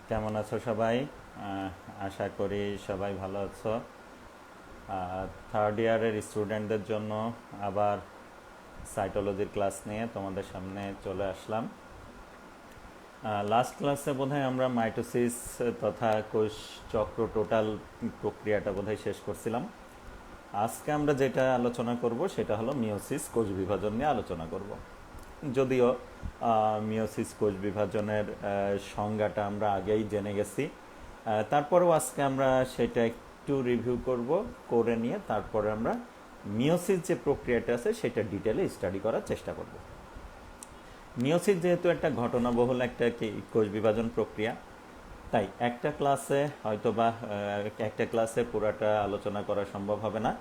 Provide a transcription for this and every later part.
কেমন আছো সবাই? আশা করি সবাই ভালো আছো। থার্ড ইয়ারের স্টুডেন্টদের জন্য আবার সাইটোলজির ক্লাস নিয়ে তোমাদের সামনে চলে আসলাম। লাস্ট ক্লাসে বোধহয় আমরা মাইটোসিস তথা কোষ চক্র টোটাল প্রক্রিয়াটা বোধহয় শেষ করছিলাম। আজকে আমরা যেটা আলোচনা করব সেটা হলো মিওসিস কোষ বিভাজন নিয়ে আলোচনা করব। যদিও মিওসিস কোষ বিভাজনের সংজ্ঞাটা আমরা আগেই জেনে গেছি, তারপরেও আজকে আমরা সেটা একটু রিভিউ করব, করে নিয়ে তারপরে আমরা মিওসিস যে প্রক্রিয়াটা আছে সেটা ডিটেলে স্টাডি করার চেষ্টা করব। মিওসিস যেহেতু একটা ঘটনাবহুল একটা কোষ বিভাজন প্রক্রিয়া, তাই একটা ক্লাসে হয়তোবা একটা ক্লাসে পুরাটা আলোচনা করা সম্ভব হবে না।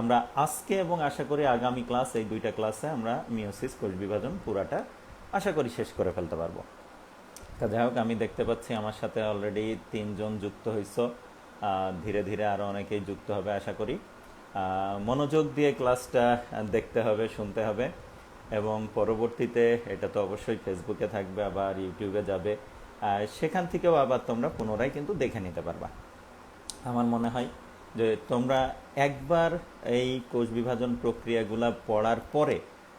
আমরা আজকে এবং আশা করি আগামী ক্লাস, এই দুইটা ক্লাসে আমরা মিওসিস কোষ বিভাজন পুরাটা আশা করি শেষ করে ফেলতে পারবো। তা যাই হোক, আমি দেখতে পাচ্ছি আমার সাথে অলরেডি 3জন যুক্ত হয়েছ। ধীরে ধীরে আরও অনেকেই যুক্ত হবে আশা করি। মনোযোগ দিয়ে ক্লাসটা দেখতে হবে, শুনতে হবে, এবং পরবর্তীতে এটা তো অবশ্যই ফেসবুকে থাকবে, আবার ইউটিউবে যাবে, সেখান থেকেও আবার তোমরা পুনরায় কিন্তু দেখে নিতে পারবা। আমার মনে হয় যে তোমরা একবার এই কোষ বিভাজন প্রক্রিয়াগুলো পড়ার পরে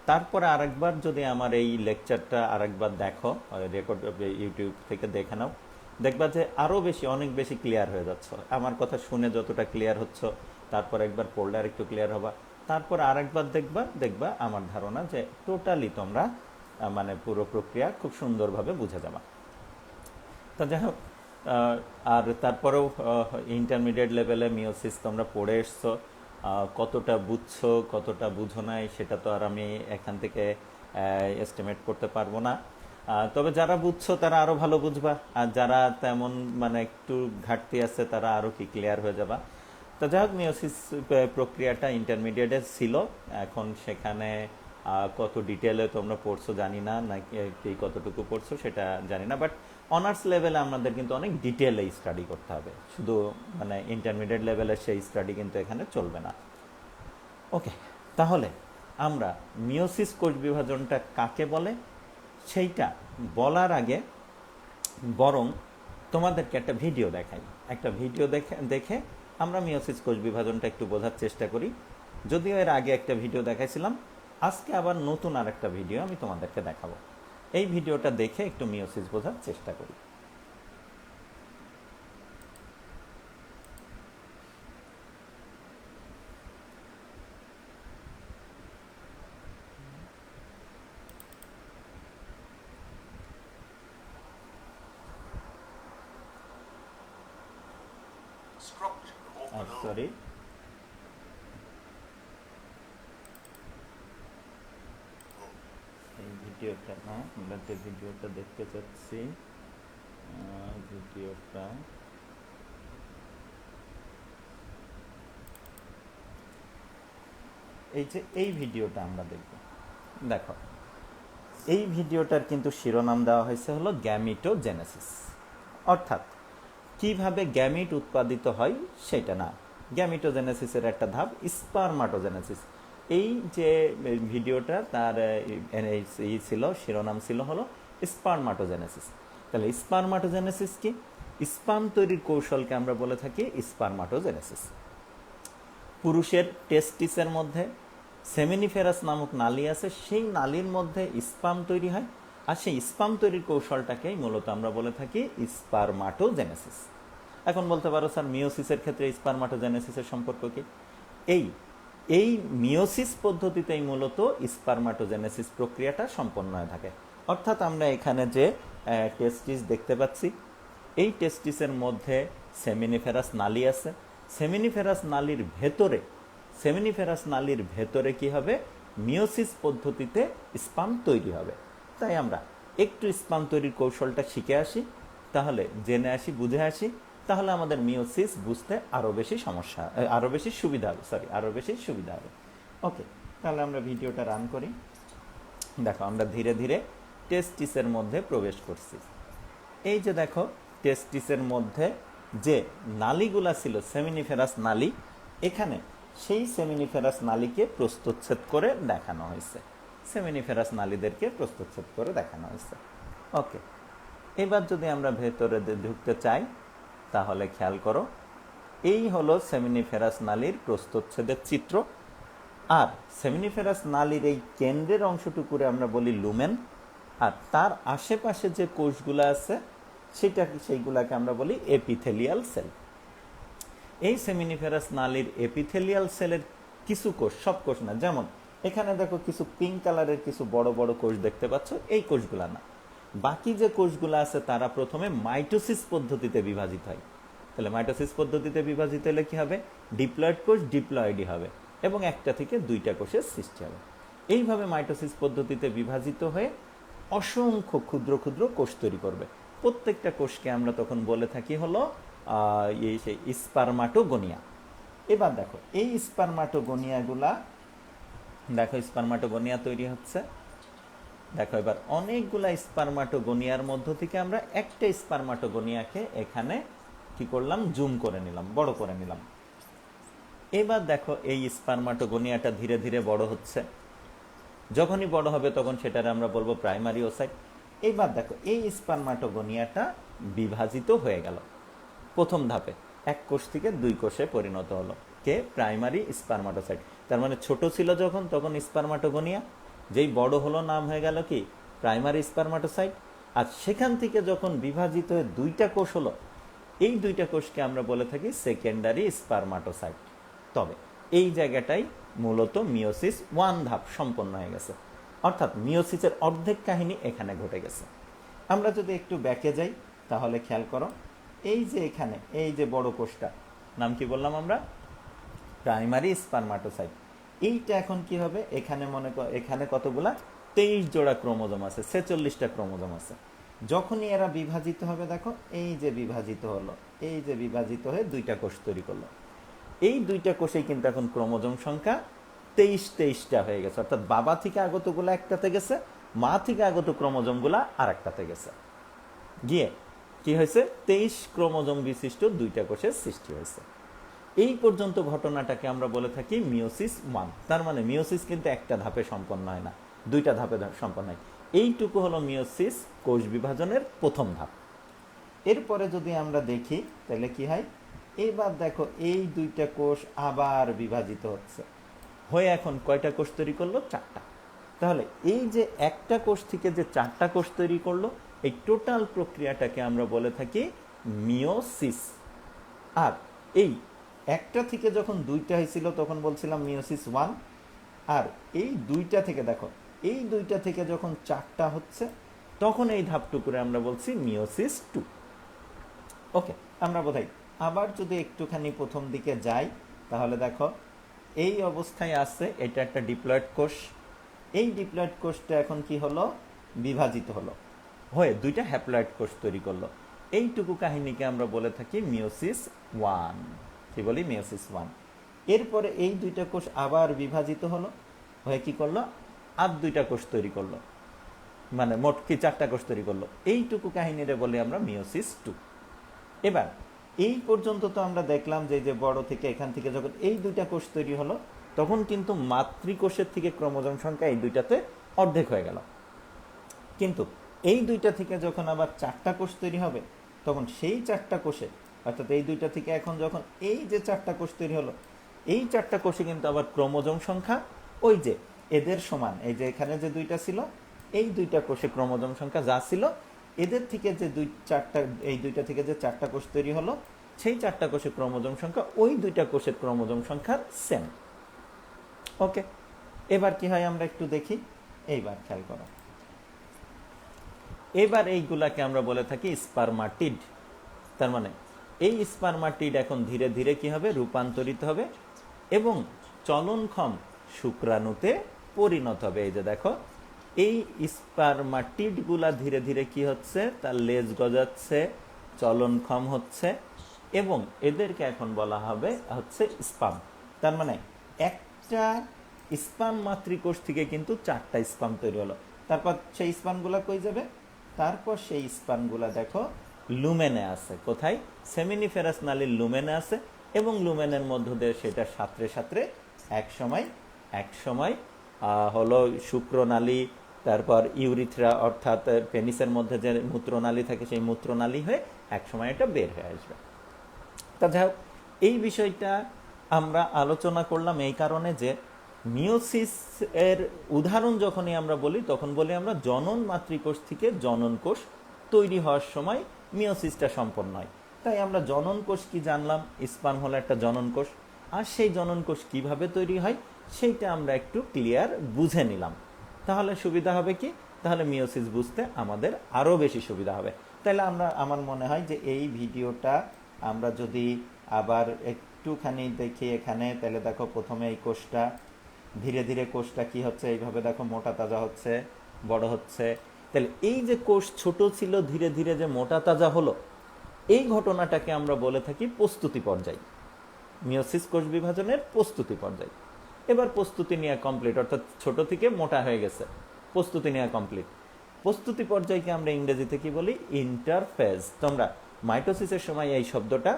তারপরে আরেকবার যদি আমার এই লেকচারটা আরেকবার দেখো, রেকর্ড ইউটিউব থেকে দেখে নাও, দেখবা যে আরও বেশি, অনেক বেশি ক্লিয়ার হয়ে যাচ্ছে। আমার কথা শুনে যতটা ক্লিয়ার হচ্ছ, তারপর একবার পড়লে আর একটু ক্লিয়ার হবা, তারপর আরেকবার দেখবা আমার ধারণা যে টোটালি তোমরা মানে পুরো প্রক্রিয়া খুব সুন্দরভাবে বুঝে যাবা। তা যাই হোক, আর তারপরেও ইন্টারমিডিয়েট লেভেলে মিওসিস তোমরা পড়ে এসছো, কতটা বুঝছো কতটা বুঝো নাই সেটা তো আর আমি এখান থেকে এস্টিমেট করতে পারবো না। তবে যারা বুঝছো তারা আরও ভালো বুঝবা, আর যারা তেমন মানে একটু ঘাটতি আছে তারা আরও কি ক্লিয়ার হয়ে যাবা। তো যাই হোক, মিওসিস প্রক্রিয়াটা ইন্টারমিডিয়েটে ছিল, এখন সেখানে কত ডিটেলে তোমরা পড়ছো জানি না, নাকি কতটুকু পড়ছো সেটা জানি না, বাট অনার্স লেভেলে আমাদের কিন্তু অনেক ডিটেলে স্টাডি করতে হবে, শুধু মানে ইন্টারমিডিয়েট লেভেলের সেই স্টাডি কিন্তু এখানে চলবে না। ওকে, তাহলে আমরা মিওসিস কোষ বিভাজনটা কাকে বলে সেইটা বলার আগে বরং তোমাদেরকে একটা ভিডিও দেখাই। একটা ভিডিও দেখে আমরা মিওসিস কোষ বিভাজনটা একটু বোঝার চেষ্টা করি। যদিও এর আগে একটা ভিডিও দেখাইছিলাম, আজকে আবার নতুন আর একটা ভিডিও আমি তোমাদেরকে দেখাবো। এই ভিডিওটা দেখে একটু মিওসিস বোঝার চেষ্টা করি। সরি, এই ভিডিওটা না, আমরা যে ভিডিওটা দেখতে চাচ্ছি ভিডিওটা এই যে এই ভিডিওটা আমরা দেখব। দেখো, এই ভিডিওটার কিন্তু শিরোনাম দেওয়া হয়েছে হলো গ্যামিটোজেনেসিস, অর্থাৎ কিভাবে গ্যামিট উৎপাদিত হয় সেটা না, গ্যামিটোজেনেসিসের একটা ধাপ স্পারমাটোজেনেসিস। এই যে ভিডিওটা তার এই ছিল, শিরোনাম ছিল হলো স্পারমাটোজেনেসিস। তাহলে স্পারমাটোজেনেসিস কি? স্পার্ম তৈরির কৌশলকে আমরা বলে থাকি স্পারমাটোজেনেসিস। পুরুষের টেস্টিসের মধ্যে সেমিনিফেরাস নামক নালী আছে, সেই নালীর মধ্যে স্পার্ম তৈরি হয়, আর সেই স্পার্ম তৈরির কৌশলটাকেই মূলত আমরা বলে থাকি স্পারমাটোজেনেসিস। এখন বলতে পারো স্যার, মিওসিসের ক্ষেত্রে স্পারমাটোজেনেসিসের সম্পর্ক কি? এই এই মিওসিস পদ্ধতিতেই মূলত স্পারমাটোজেনেসিস প্রক্রিয়াটা সম্পন্ন হয়ে থাকে। অর্থাৎ আমরা এখানে যে টেস্টিস দেখতে পাচ্ছি, এই টেস্টিসের মধ্যে সেমিনিফেরাস নালী আছে, সেমিনিফেরাস নালীর ভেতরে কি হবে? মিওসিস পদ্ধতিতে স্পার্ম তৈরি হবে। তাই আমরা একটু স্পার্ম তৈরির কৌশলটা শিখে আসি, তাহলে জেনে আসি, বুঝে আসি, তাহলে আমাদের মিওসিস বুঝতে আরও বেশি সুবিধা হবে। ওকে, তাহলে আমরা ভিডিওটা রান করি। দেখো, আমরা ধীরে ধীরে টেস্টিসের মধ্যে প্রবেশ করছি। এই যে দেখো, টেস্টিসের মধ্যে যে নালীগুলা ছিল সেমিনিফেরাস নালী, এখানে সেই সেমিনিফেরাস নালীকে প্রস্তুতছেদ করে দেখানো হয়েছে, সেমিনিফেরাস নালীদেরকে প্রস্তুতছেদ করে দেখানো হয়েছে। ওকে, এবার যদি আমরা ভেতরে ঢুকতে চাই তাহলে খেয়াল করো, এই হলো সেমিনিফেরাস নালীর প্রস্থচ্ছেদের চিত্র। আর সেমিনিফেরাস নালীর এই কেন্দ্রের অংশটুকুরে আমরা বলি লুমেন, আর তার আশেপাশে যে কোষগুলো আছে সেইগুলাকে আমরা বলি এপিথেলিয়াল সেল। এই সেমিনিফেরাস নালীর এপিথেলিয়াল সেলের কিছু কোষ, সব কোষ না, যেমন এখানে দেখো কিছু পিঙ্ক কালারের কিছু বড় বড় কোষ দেখতে পাচ্ছ, এই কোষগুলা না। বাকি যে কোষগুলো আছে তারা প্রথমে মাইটোসিস পদ্ধতিতে বিভাজিত হয়। তাহলে মাইটোসিস পদ্ধতিতে বিভাজিত হলে কি হবে? ডিপ্লয়েড কোষ ডিপ্লয়েডই হবে এবং একটা থেকে দুইটা কোষের সৃষ্টি হবে। এইভাবে মাইটোসিস পদ্ধতিতে বিভাজিত হয়ে অসংখ্য ক্ষুদ্র ক্ষুদ্র কোষ তৈরি করবে। প্রত্যেকটা কোষকে আমরা তখন বলে থাকি হলো সেই স্পারমাটোগোনিয়া। এবার দেখো এই স্পারমাটোগোনিয়াগুলা, দেখো স্পারমাটোগোনিয়া তৈরি হচ্ছে। দেখো এবার অনেকগুলা স্পারমাটোগোনিয়ার মধ্য থেকে আমরা একটা স্পারমাটোগোনিয়াকে এখানে কি করলাম? জুম করে নিলাম, বড় করে নিলাম। এবার দেখো এই স্পারমাটোগোনিয়াটা ধীরে ধীরে বড় হচ্ছে। যখনই বড় হবে তখন সেটারে আমরা বলবো প্রাইমারি ওসাইট। এবার দেখো এই স্পারমাটোগোনিয়াটা বিভাজিত হয়ে গেল প্রথম ধাপে, এক কোষ থেকে দুই কোষে পরিণত হলো, কে? প্রাইমারি স্পারমাটোসাইট। তার মানে ছোট ছিল যখন তখন স্পারমাটোগোনিয়া, যেই বড় হলো নাম হয়ে গেল কি? প্রাইমারি স্পারমাটোসাইট। আর সেখান থেকে যখন বিভাজিত হয়ে দুইটা কোষ হলো, এই দুইটা কোষকে আমরা বলে থাকি সেকেন্ডারি স্পারমাটোসাইট। তবে এই জায়গাটাই মূলত মিওসিস 1 ধাপ সম্পন্ন হয়ে গেছে, অর্থাৎ মিওসিসের অর্ধেক কাহিনী এখানে ঘটে গেছে। আমরা যদি একটু ব্যাকে যাই তাহলে খেয়াল করো, এই যে এখানে এই যে বড় কোষটা নাম কি বললাম আমরা? প্রাইমারি স্পারমাটোসাইট। এইটা এখন কি হবে? এখানে মনে কর এখানে কতগুলা? 23 জোড়া ক্রোমোজোম আছে, 46টা ক্রোমোজোম আছে। যখনই এরা বিভাজিত হবে, দেখো এই যে বিভাজিত হলো, এই যে বিভাজিত হয়ে দুইটা কোষ তৈরি করলো। এই দুইটা কোষেই কিন্তু এখন ক্রোমোজোম সংখ্যা 23টা হয়ে গেছে, অর্থাৎ বাবা থেকে আগতগুলা একটাতে গেছে, মা থেকে আগত ক্রোমোজোমগুলা আর একটাতে গেছে, গিয়ে কি হয়েছে? 23 ক্রোমোজোম বিশিষ্ট দুইটা কোষের সৃষ্টি হয়েছে। এই পর্যন্ত ঘটনাটাকে আমরা বলে থাকি মিওসিস 1। তার মানে মিওসিস কিন্তু একটা ধাপে সম্পন্ন হয় না, দুইটা ধাপে সম্পন্ন হয়। এইটুকু হলো মিওসিস, কোষ বিভাজনের প্রথম ধাপ। এরপরে যদি আমরা দেখি তাহলে কি হয়? এবার দেখো এই দুইটা কোষ আবার বিভাজিত হচ্ছে হয়ে এখন কয়টা কোষ তৈরি করলো? 4টা। তাহলে এই যে একটা কোষ থেকে যে 4টা কোষ তৈরি করলো, এই টোটাল প্রক্রিয়াটাকে আমরা বলে থাকি মিওসিস। আর এই একটা থেকে যখন দুইটা হয়েছিল তখন বলছিলাম মিওসিস 1। আর এই দুইটা থেকে দেখো, এই দুইটা থেকে যখন 4টা হচ্ছে তখন এই ধাপটুকুরে আমরা বলছি মিওসিস 2। ওকে, আমরা বোঝাই। আবার যদি একটুখানি প্রথম দিকে যাই তাহলে দেখো এই অবস্থায় আছে, এটা একটা ডিপ্লয়েড কোষ। এই ডিপ্লয়েড কোষটা এখন কি হলো? বিভাজিত হলো হয়ে দুইটা হ্যাপ্লয়েড কোষ তৈরি করলো। এইটুকু কাহিনীকে আমরা বলে থাকি মিওসিস 1। কি বলি? মিওসিস 1। এরপরে এই দুইটা কোষ আবার বিভাজিত হলো হয়ে কি করলো? আর দুইটা কোষ তৈরি করলো, মানে মোট কি 4টা কোষ তৈরি করলো। এইটুকু কাহিনীরে বলি আমরা মিওসিস 2। এবার এই পর্যন্ত তো আমরা দেখলাম যে বড় থেকে এখান থেকে যখন এই দুইটা কোষ তৈরি হলো তখন কিন্তু মাতৃকোষের থেকে ক্রোমোজোম সংখ্যা এই দুইটাতে অর্ধেক হয়ে গেল। কিন্তু এই দুইটা থেকে যখন আবার 4টা কোষ তৈরি হবে তখন সেই 4টা কোষে, অর্থাৎ এই দুইটা থেকে এখন যখন এই যে 4টা কোষ তৈরি হলো, এই 4টা কোষে কিন্তু আবার ক্রোমোজোম সংখ্যা ওই যে এদের সমান। এই যে এখানে যে দুইটা ছিল, এই দুইটা কোষে ক্রোমোজোম সংখ্যা যা ছিল, এদের থেকে যে এই দুইটা থেকে যে 4টা কোষ তৈরি হলো, সেই 4টা কোষের ক্রোমোজোম সংখ্যা ওই দুইটা কোষের ক্রোমোজোম সংখ্যার সেম। ওকে, এবার কি হয় আমরা একটু দেখি। এইবার খেয়াল করো, এবার এইগুলাকে আমরা বলে থাকি স্পারমাটিড। তার মানে এই স্পারমাটিড এখন ধীরে ধীরে কি হবে? রূপান্তরিত হবে এবং চলনক্ষম শুক্রাণুতে পরিণত হবে। এই যে দেখো এই স্পারমাটিডগুলা ধীরে ধীরে কি হচ্ছে? তার লেজ গজাচ্ছে, চলনক্ষম হচ্ছে এবং এদেরকে এখন বলা হবে হচ্ছে স্পাম। তার মানে একটা স্পাম মাতৃকোষ থেকে কিন্তু 4টা স্পাম তৈরি হলো। তারপর সেই স্পামগুলা কই যাবে? তারপর সেই স্পামগুলা দেখো লুমেনে আছে। কোথায়? সেমিনিফেরাস নালীর লুমেনে আছে এবং লুমেনের মধ্য দিয়ে সেটা সাঁতরে সাঁতরে এক সময় হলো শুক্রনালী, তারপর ইউরিথ্রা অর্থাৎ পেনিসের মধ্যে যে মূত্রনালী থাকে সেই মূত্রনালী হয়ে একসময় এটা বের হয়ে আসবে। তা যাই হোক, এই বিষয়টা আমরা আলোচনা করলাম এই কারণে যে মিওসিস এর উদাহরণ যখনই আমরা বলি তখন বলি আমরা জনন মাতৃকোষ থেকে জনন কোষ তৈরি হওয়ার সময় মিওসিসটা সম্পন্ন হয়। তাই আমরা জনন কোষ কি জানলাম, স্পার্ম হলো একটা জনন কোষ, আর সেই জনন কোষ কিভাবে তৈরি হয় সেইটা আমরা একটু ক্লিয়ার বুঝে নিলাম। তাহলে সুবিধা হবে কি, তাহলে মিওসিস বুঝতে আমাদের আরও বেশি সুবিধা হবে। তাহলে আমার মনে হয় যে এই ভিডিওটা আমরা যদি আবার একটুখানি দেখি এখানে, তাহলে দেখো প্রথমে এই কোষটা ধীরে ধীরে কোষটা কি হচ্ছে, এইভাবে দেখো মোটা তাজা হচ্ছে, বড় হচ্ছে। তাহলে এই যে কোষ ছোট ছিল ধীরে ধীরে যে মোটা তাজা হলো, এই ঘটনাটাকে আমরা বলে থাকি প্রস্তুতি পর্যায়, মিওসিস কোষ বিভাজনের প্রস্তুতি পর্যায়। এবার প্রস্তুতি নেওয়া কমপ্লিট, অর্থাৎ ছোট থেকে মোটা হয়ে গেছে, প্রস্তুতি নেওয়া কমপ্লিট। প্রস্তুতি পর্যায়কে আমরা ইংরেজিতে কি বলি, ইন্টারফেজ। তোমরা মাইটোসিসের সময় এই শব্দটা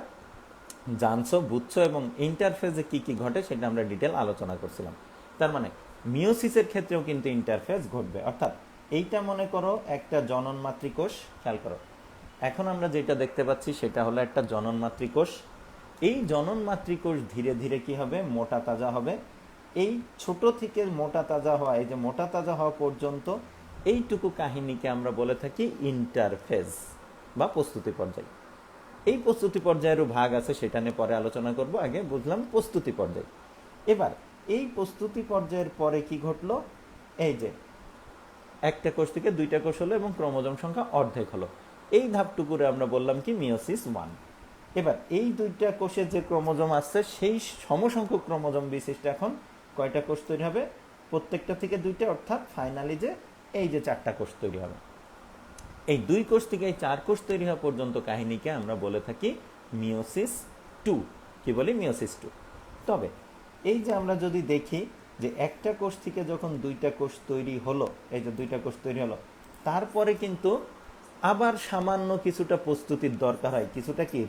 জানছো, বুঝছো, এবং ইন্টারফেজে কি কি ঘটে সেটা আমরা ডিটেল আলোচনা করছিলাম। তার মানে মিওসিসের ক্ষেত্রেও কিন্তু ইন্টারফেজ ঘটবে। অর্থাৎ এইটা মনে করো একটা জনন মাতৃকোষ, খেয়াল করো, এখন আমরা যেটা দেখতে পাচ্ছি সেটা হলো একটা জনন মাতৃকোষ। এই জনন মাতৃকোষ ধীরে ধীরে কি হবে, মোটা তাজা হবে। এই ছোট থেকে মোটা তাজা হওয়া, এই যে মোটা তাজা হওয়া পর্যন্ত এইটুকু কাহিনীকে আমরা বলে থাকি ইন্টারফেজ বা প্রস্তুতি পর্যায়। এই প্রস্তুতি পর্যায়েরও ভাগ আছে, সেটা নিয়ে পরে আলোচনা করব, আগে বুঝলাম প্রস্তুতি পর্যায়। এবার এই প্রস্তুতি পর্যায়ের পরে কি ঘটলো, এই যে একটা কোষ থেকে দুইটা কোষ হলো এবং ক্রোমোজোম সংখ্যা অর্ধেক হলো, এই ধাপটুকুরে আমরা বললাম কি মিওসিস 1। এবার এই দুইটা কোষে যে ক্রোমোজোম আসছে সেই সমসংখ্যক ক্রোমোজোম বিশিষ্ট এখন কয়টা কোষ তৈরি হবে, প্রত্যেকটা থেকে দুইটা, অর্থাৎ ফাইনালি যে এই যে 4টা কোষ তৈরি হবে। এই 2 কোষ থেকে এই 4 কোষ তৈরি হওয়া পর্যন্ত কাহিনীকে আমরা বলে থাকি মিওসিস 2। কি বলি, মিওসিস 2। তবে এই যে আমরা যদি দেখি যে একটা কোষ থেকে যখন 2টা কোষ তৈরি হলো, এই যে 2টা কোষ তৈরি হলো, তারপরে কিন্তু আবার সামান্য কিছুটা প্রস্তুতির দরকার হয়, কিছুটা কি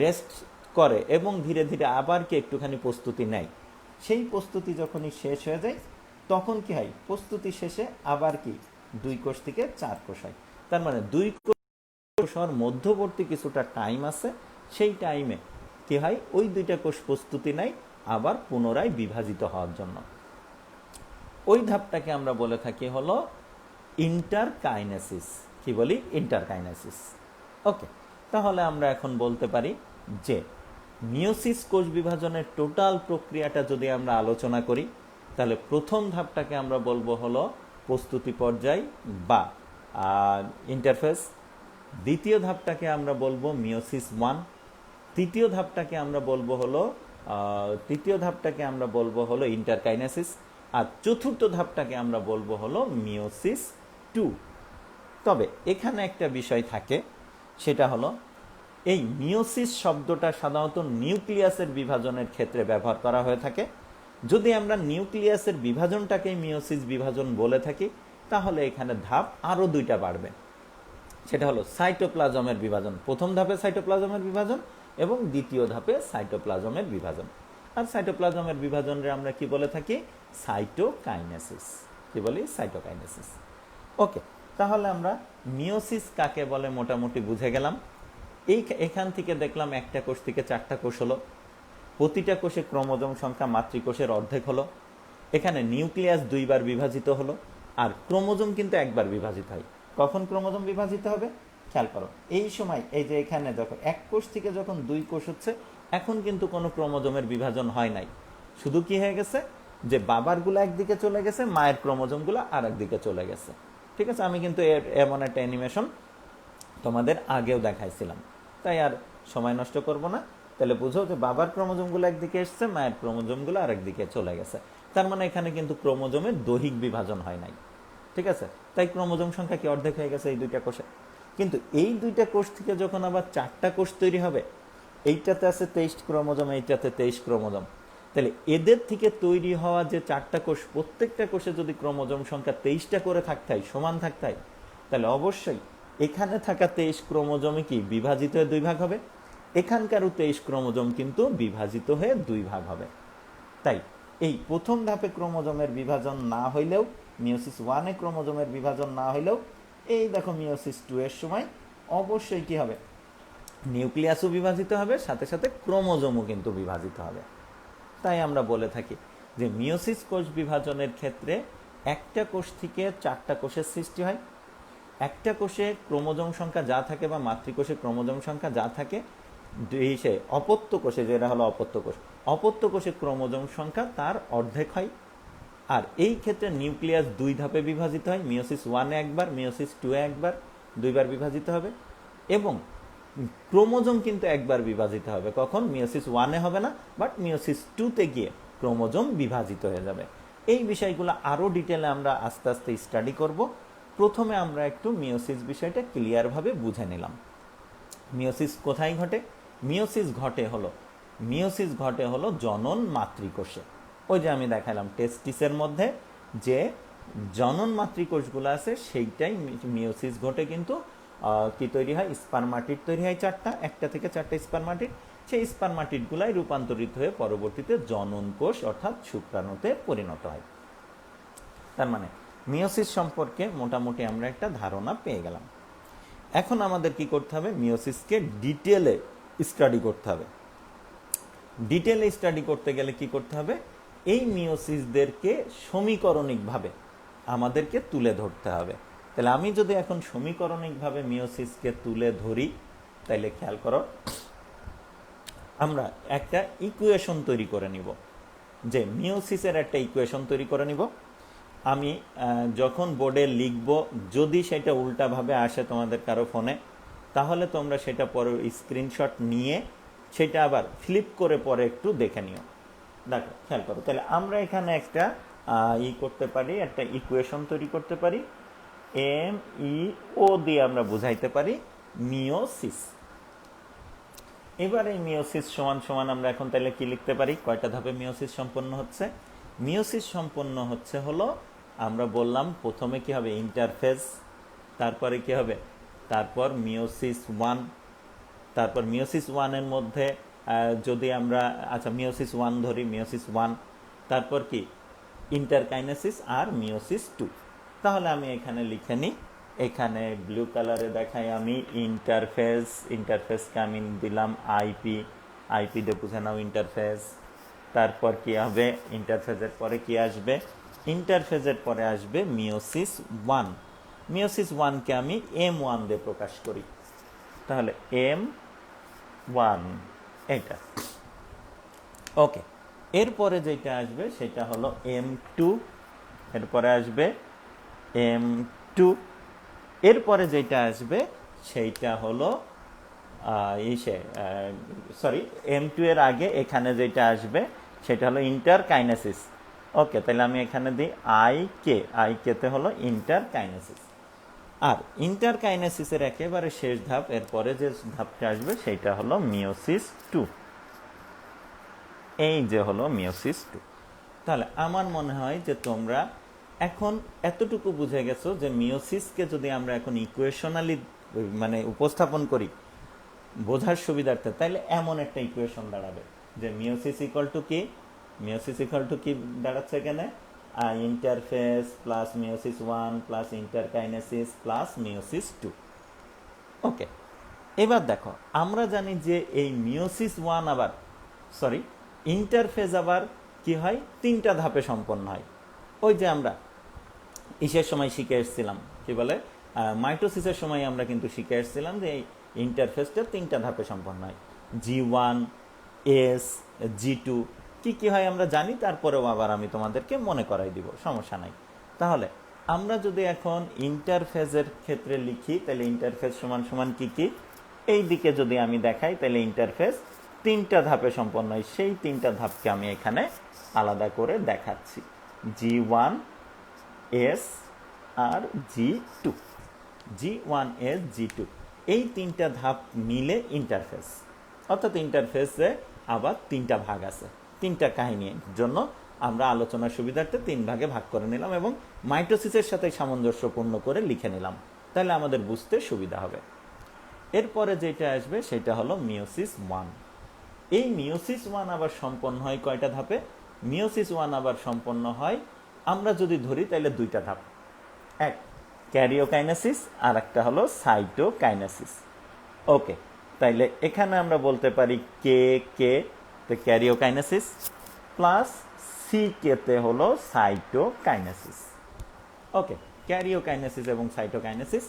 রেস্ট করে এবং ধীরে ধীরে আবার কি একটুখানি প্রস্তুতি নেয়। সেই প্রস্তুতি যখনই শেষ হয়ে যায় তখন কি হয়, প্রস্তুতি শেষে আবার কি 2 কোষ থেকে 4 কোষ হয়। তার মানে 2 কোষ হওয়ার মধ্যবর্তী কিছুটা টাইম আছে, সেই টাইমে কি হয়, ওই 2টা কোষ প্রস্তুতি নেয় আবার পুনরায় বিভাজিত হওয়ার জন্য। ওই ধাপটাকে আমরা বলে থাকি হলো ইন্টারকাইনেসিস। কি বলি, ইন্টারকাইনেসিস। ওকে, তাহলে আমরা এখন বলতে পারি যে মিওসিস কোষ বিভাজনের টোটাল প্রক্রিয়াটা যদি আমরা আলোচনা করি, তাহলে প্রথম ধাপটাকে আমরা বলবো হলো প্রস্তুতি পর্যায় বা ইন্টারফেস। দ্বিতীয় ধাপটাকে আমরা বলবো মিওসিস 1। তৃতীয় ধাপটাকে আমরা বলবো হলো ইন্টারকাইনেসিস। আর চতুর্থ ধাপটাকে আমরা বলবো হলো মিওসিস 2। তবে এখানে একটা বিষয় থাকে, সেটা হলো এই মিওসিস শব্দটা সাধারণত নিউক্লিয়াসের বিভাজনের ক্ষেত্রে ব্যবহার করা হয়ে থাকে। যদি আমরা নিউক্লিয়াসের বিভাজনটাকে মিওসিস বিভাজন বলে থাকি, তাহলে এখানে ধাপ আরও 2টা বাড়বে। সেটা হলো সাইটোপ্লাজমের বিভাজন। প্রথম ধাপে সাইটোপ্লাজমের বিভাজন এবং দ্বিতীয় ধাপে সাইটোপ্লাজমের বিভাজন। আর সাইটোপ্লাজমের বিভাজনে আমরা কি বলে থাকি, সাইটোকাইনেসিস। কি বলি, সাইটোকাইনেসিস। ওকে, তাহলে আমরা মিওসিস কাকে বলে মোটামুটি বুঝে গেলাম। এখান থেকে দেখলাম একটা কোষ থেকে 4টা কোষ হলো, প্রতিটা কোষে ক্রোমোজোম সংখ্যা মাতৃকোষের অর্ধেক হলো, এখানে নিউক্লিয়াস 2বার বিভাজিত হলো, আর ক্রোমোজোম কিন্তু একবার বিভাজিত হয়। কখন ক্রোমোজোম বিভাজিত হবে, খেয়াল করো, এই সময় এই যে এখানে যখন এক কোষ থেকে যখন 2 কোষ হচ্ছে, এখন কিন্তু কোনো ক্রোমোজোমের বিভাজন হয় নাই। শুধু কি হয়ে গেছে, যে বাবারগুলো একদিকে চলে গেছে, মায়ের ক্রোমোজোমগুলো আর একদিকে চলে গেছে। ঠিক আছে, আমি কিন্তু এমন একটা অ্যানিমেশন তোমাদের আগেও দেখাইছিলাম, তাই আর সময় নষ্ট করব না। তাহলে বুঝো যে বাবার ক্রোমোজোমগুলো একদিকে এসছে, মায়ের ক্রোমোজোমগুলো আর একদিকে চলে গেছে। তার মানে এখানে কিন্তু ক্রোমোজোমের দৈহিক বিভাজন হয় নাই। ঠিক আছে, তাই ক্রোমোজোম সংখ্যা কি অর্ধেক হয়ে গেছে এই 2টা কোষে। কিন্তু এই 2টা কোষ থেকে যখন আবার 4টা কোষ তৈরি হবে, এইটাতে আছে 23 ক্রোমোজোম, এইটাতে 23 ক্রোমোজোম, তাহলে এদের থেকে তৈরি হওয়া যে 4টা কোষ, প্রত্যেকটা কোষে যদি ক্রোমোজোম সংখ্যা 23টা করে থাকতে হয়, সমান থাকতে হয়, তাহলে অবশ্যই এখানে থাকা 23 ক্রোমোজোমে কি বিভাজিত হয়ে 2 ভাগ হবে, এখানকারও 23 ক্রোমোজোম কিন্তু বিভাজিত হয়ে 2 ভাগ হবে। তাই এই প্রথম ধাপে ক্রোমোজোমের বিভাজন না হইলেও মিওসিস ওয়ানে ক্রোমোজোমের বিভাজন না হলেও এই দেখো মিওসিস টু এর সময় অবশ্যই কি হবে, নিউক্লিয়াসও বিভাজিত হবে, সাথে সাথে ক্রোমোজোমও কিন্তু বিভাজিত হবে। তাই আমরা বলে থাকি যে মিওসিস কোষ বিভাজনের ক্ষেত্রে একটা কোষ থেকে 4টা কোষের সৃষ্টি হয়। একটা কোষে ক্রোমোজোম সংখ্যা যা থাকে বা মাতৃকোষে ক্রোমোজোম সংখ্যা যা থাকে, সে অপত্য কোষে, যেটা হলো অপত্য কোষে ক্রোমোজোম সংখ্যা তার অর্ধেক হয়। আর এই ক্ষেত্রে নিউক্লিয়াস 2 ধাপে বিভাজিত হয়, মিওসিস ওয়ানে একবার, মিওসিস টু একবার, 2বার বিভাজিত হবে। এবং ক্রোমোজোম কিন্তু একবার বিভাজিত হবে, কখন? মিওসিস ওয়ানে হবে না, বাট মিওসিস টুতে গিয়ে ক্রোমোজোম বিভাজিত হয়ে যাবে। এই বিষয়গুলো আরও ডিটেলে আমরা আস্তে আস্তে স্টাডি করব। প্রথমে আমরা একটু মিওসিস বিষয়টা ক্লিয়ারভাবে বুঝে নিলাম। মিওসিস কোথায় ঘটে? মিওসিস ঘটে হলো জনন মাতৃকোষে। ওই যে আমি দেখালাম টেস্টিসের মধ্যে যে জনন মাতৃকোষগুলো আছে, সেইটাই মিওসিস ঘটে। কিন্তু কি তৈরি হয়? স্পারমাটিড তৈরি হয় 4টা, 1টা থেকে 4টা স্পারমাটিড। সেই স্পারমাটিডগুলাই রূপান্তরিত হয়ে পরবর্তীতে জনন কোষ অর্থাৎ শুক্রাণুতে পরিণত হয়। তার মানে মিওসিস সম্পর্কে মোটামুটি আমরা একটা ধারণা পেয়ে গেলাম। এখন আমাদের কি করতে হবে? মিওসিসকে ডিটেলে স্টাডি করতে হবে। ডিটেলে স্টাডি করতে গেলে কি করতে হবে? এই মিওসিসদেরকে সমীকরণিকভাবে আমাদেরকে তুলে ধরতে হবে। তাহলে আমি যদি এখন সমীকরণিকভাবে মিওসিসকে তুলে ধরি, তাইলে খেয়াল করো, আমরা একটা ইকুয়েশন তৈরি করে নিব, যে মিওসিসের একটা ইকুয়েশন তৈরি করে নিব। আমি যখন বোর্ডে লিখব, যদি সেটা উল্টাভাবে আসে তোমাদের কারো ফোনে, তাহলে তোমরা সেটা পরে স্ক্রিনশট নিয়ে সেটা আবার ফ্লিপ করে পরে একটু দেখে নিও। দেখো, খেয়াল করো। তাহলে আমরা এখানে একটা করতে পারি, একটা ইকুয়েশন তৈরি করতে পারি। MeO দিয়ে আমরা বুঝাইতে পারি মিওসিস। এবার এই মিওসিস সমান সমান আমরা এখন তাহলে কি লিখতে পারি? কয়টা ধাপে মিওসিস সম্পন্ন হচ্ছে? মিওসিস সম্পন্ন হচ্ছে হলো, আমরা বললাম প্রথমে কি হবে? ইন্টারফেজ। তারপরে কি হবে? তারপর মিওসিস 1। তারপর মিওসিস 1-এর মধ্যে যদি আমরা মিওসিস 1 ধরি, মিওসিস 1, তারপর কি? ইন্টারকাইনেসিস আর মিওসিস 2। তাহলে আমি এখানে লিখে নিই, এখানে ব্লু কালারে দেখাই আমি ইন্টারফেসকে আমি দিলাম আইপি দিয়ে বুঝে নাও ইন্টারফেস। তারপর কি হবে? ইন্টারফেজের পরে কি আসবে? ইন্টারফেজের পরে আসবে মিওসিস 1। মিওসিস 1কে আমি M1 দিয়ে প্রকাশ করি। তাহলে M1 এটা। ওকে, এরপরে যেটা আসবে সেটা হলো M2, এরপরে আসবে M2, এরপরে যেটা আসবে সেইটা হলো M2 এর আগে এখানে যেটা আসবে সেটা হলো ইন্টারকাইনেসিস। ওকে, তাহলে আমি এখানে দিই আইকেতে হলো ইন্টারকাইনেসিস। আর ইন্টারকাইনেসিসের একেবারে শেষ ধাপ, এরপরে যে ধাপটা আসবে সেটা হলো মিওসিস 2। এই যে হলো মিওসিস 2। তাহলে আমার মনে হয় যে তোমরা এখন এতটুকু বুঝে গেছো যে মিওসিসকে যদি আমরা এখন ইকুয়েশনালি উপস্থাপন করি বোঝার সুবিধার্থে, তাহলে এমন একটা ইকুয়েশন দাঁড়াবে যে মিওসিস ইকুয়াল টু কি দাঁড়াচ্ছে এখানে? Interface plus meiosis 1 plus ইন্টারকাইনেসিস plus meiosis 2। ওকে, এবার দেখো, আমরা জানি যে এই মিওসিস 1 ইন্টারফেজ আবার কি হয়? 3টা ধাপে সম্পন্ন হয়। ওই যে আমরা ইসের সময় শিখে এসেছিলাম, কি বলে, মাইটোসিসের সময় আমরা কিন্তু শিখে এসেছিলাম যে এই ইন্টারফেসটা 3টা ধাপে সম্পন্ন হয়। G1, S, G2 কি হয় আমরা জানি, তারপরেও আবার আমি তোমাদেরকে মনে করাই দিব, সমস্যা নাই। তাহলে আমরা যদি এখন ইন্টারফেজের ক্ষেত্রে লিখি, তাহলে ইন্টারফেজ সমান সমান কি এই দিকে যদি আমি দেখাই, তাহলে ইন্টারফেজ 3টা ধাপে সম্পন্ন হয়। সেই 3টা ধাপকে আমি এখানে আলাদা করে দেখাচ্ছি, G1, S আর G2। G1, S, G2 এই 3টা ধাপ মিলে ইন্টারফেস। অর্থাৎ ইন্টারফেসে আবার 3টা ভাগ আছে। 3টা কাহিনীর জন্য আমরা আলোচনার সুবিধার্থে 3 ভাগে ভাগ করে নিলাম এবং মাইটোসিসের সাথে সামঞ্জস্যপূর্ণ করে লিখে নিলাম, তাহলে আমাদের বুঝতে সুবিধা হবে। এরপরে যেটা আসবে সেটা হলো মিওসিস 1। এই মিওসিস 1 আবার সম্পন্ন হয় কয়টা ধাপে? মিওসিস 1 আবার সম্পন্ন হয় আমরা যদি ধরি তাহলে দুইটা ধাপ, এক ক্যারিওকাইনেসিস আর একটা হলো সাইটোকাইনেসিস। ওকে, তাইলে এখানে আমরা বলতে পারি কে কে তে ক্যারিওকাইনেসিস প্লাস সি কেতে হলো সাইটোকাইনেসিস। ওকে, ক্যারিওকাইনেসিস এবং সাইটোকাইনেসিস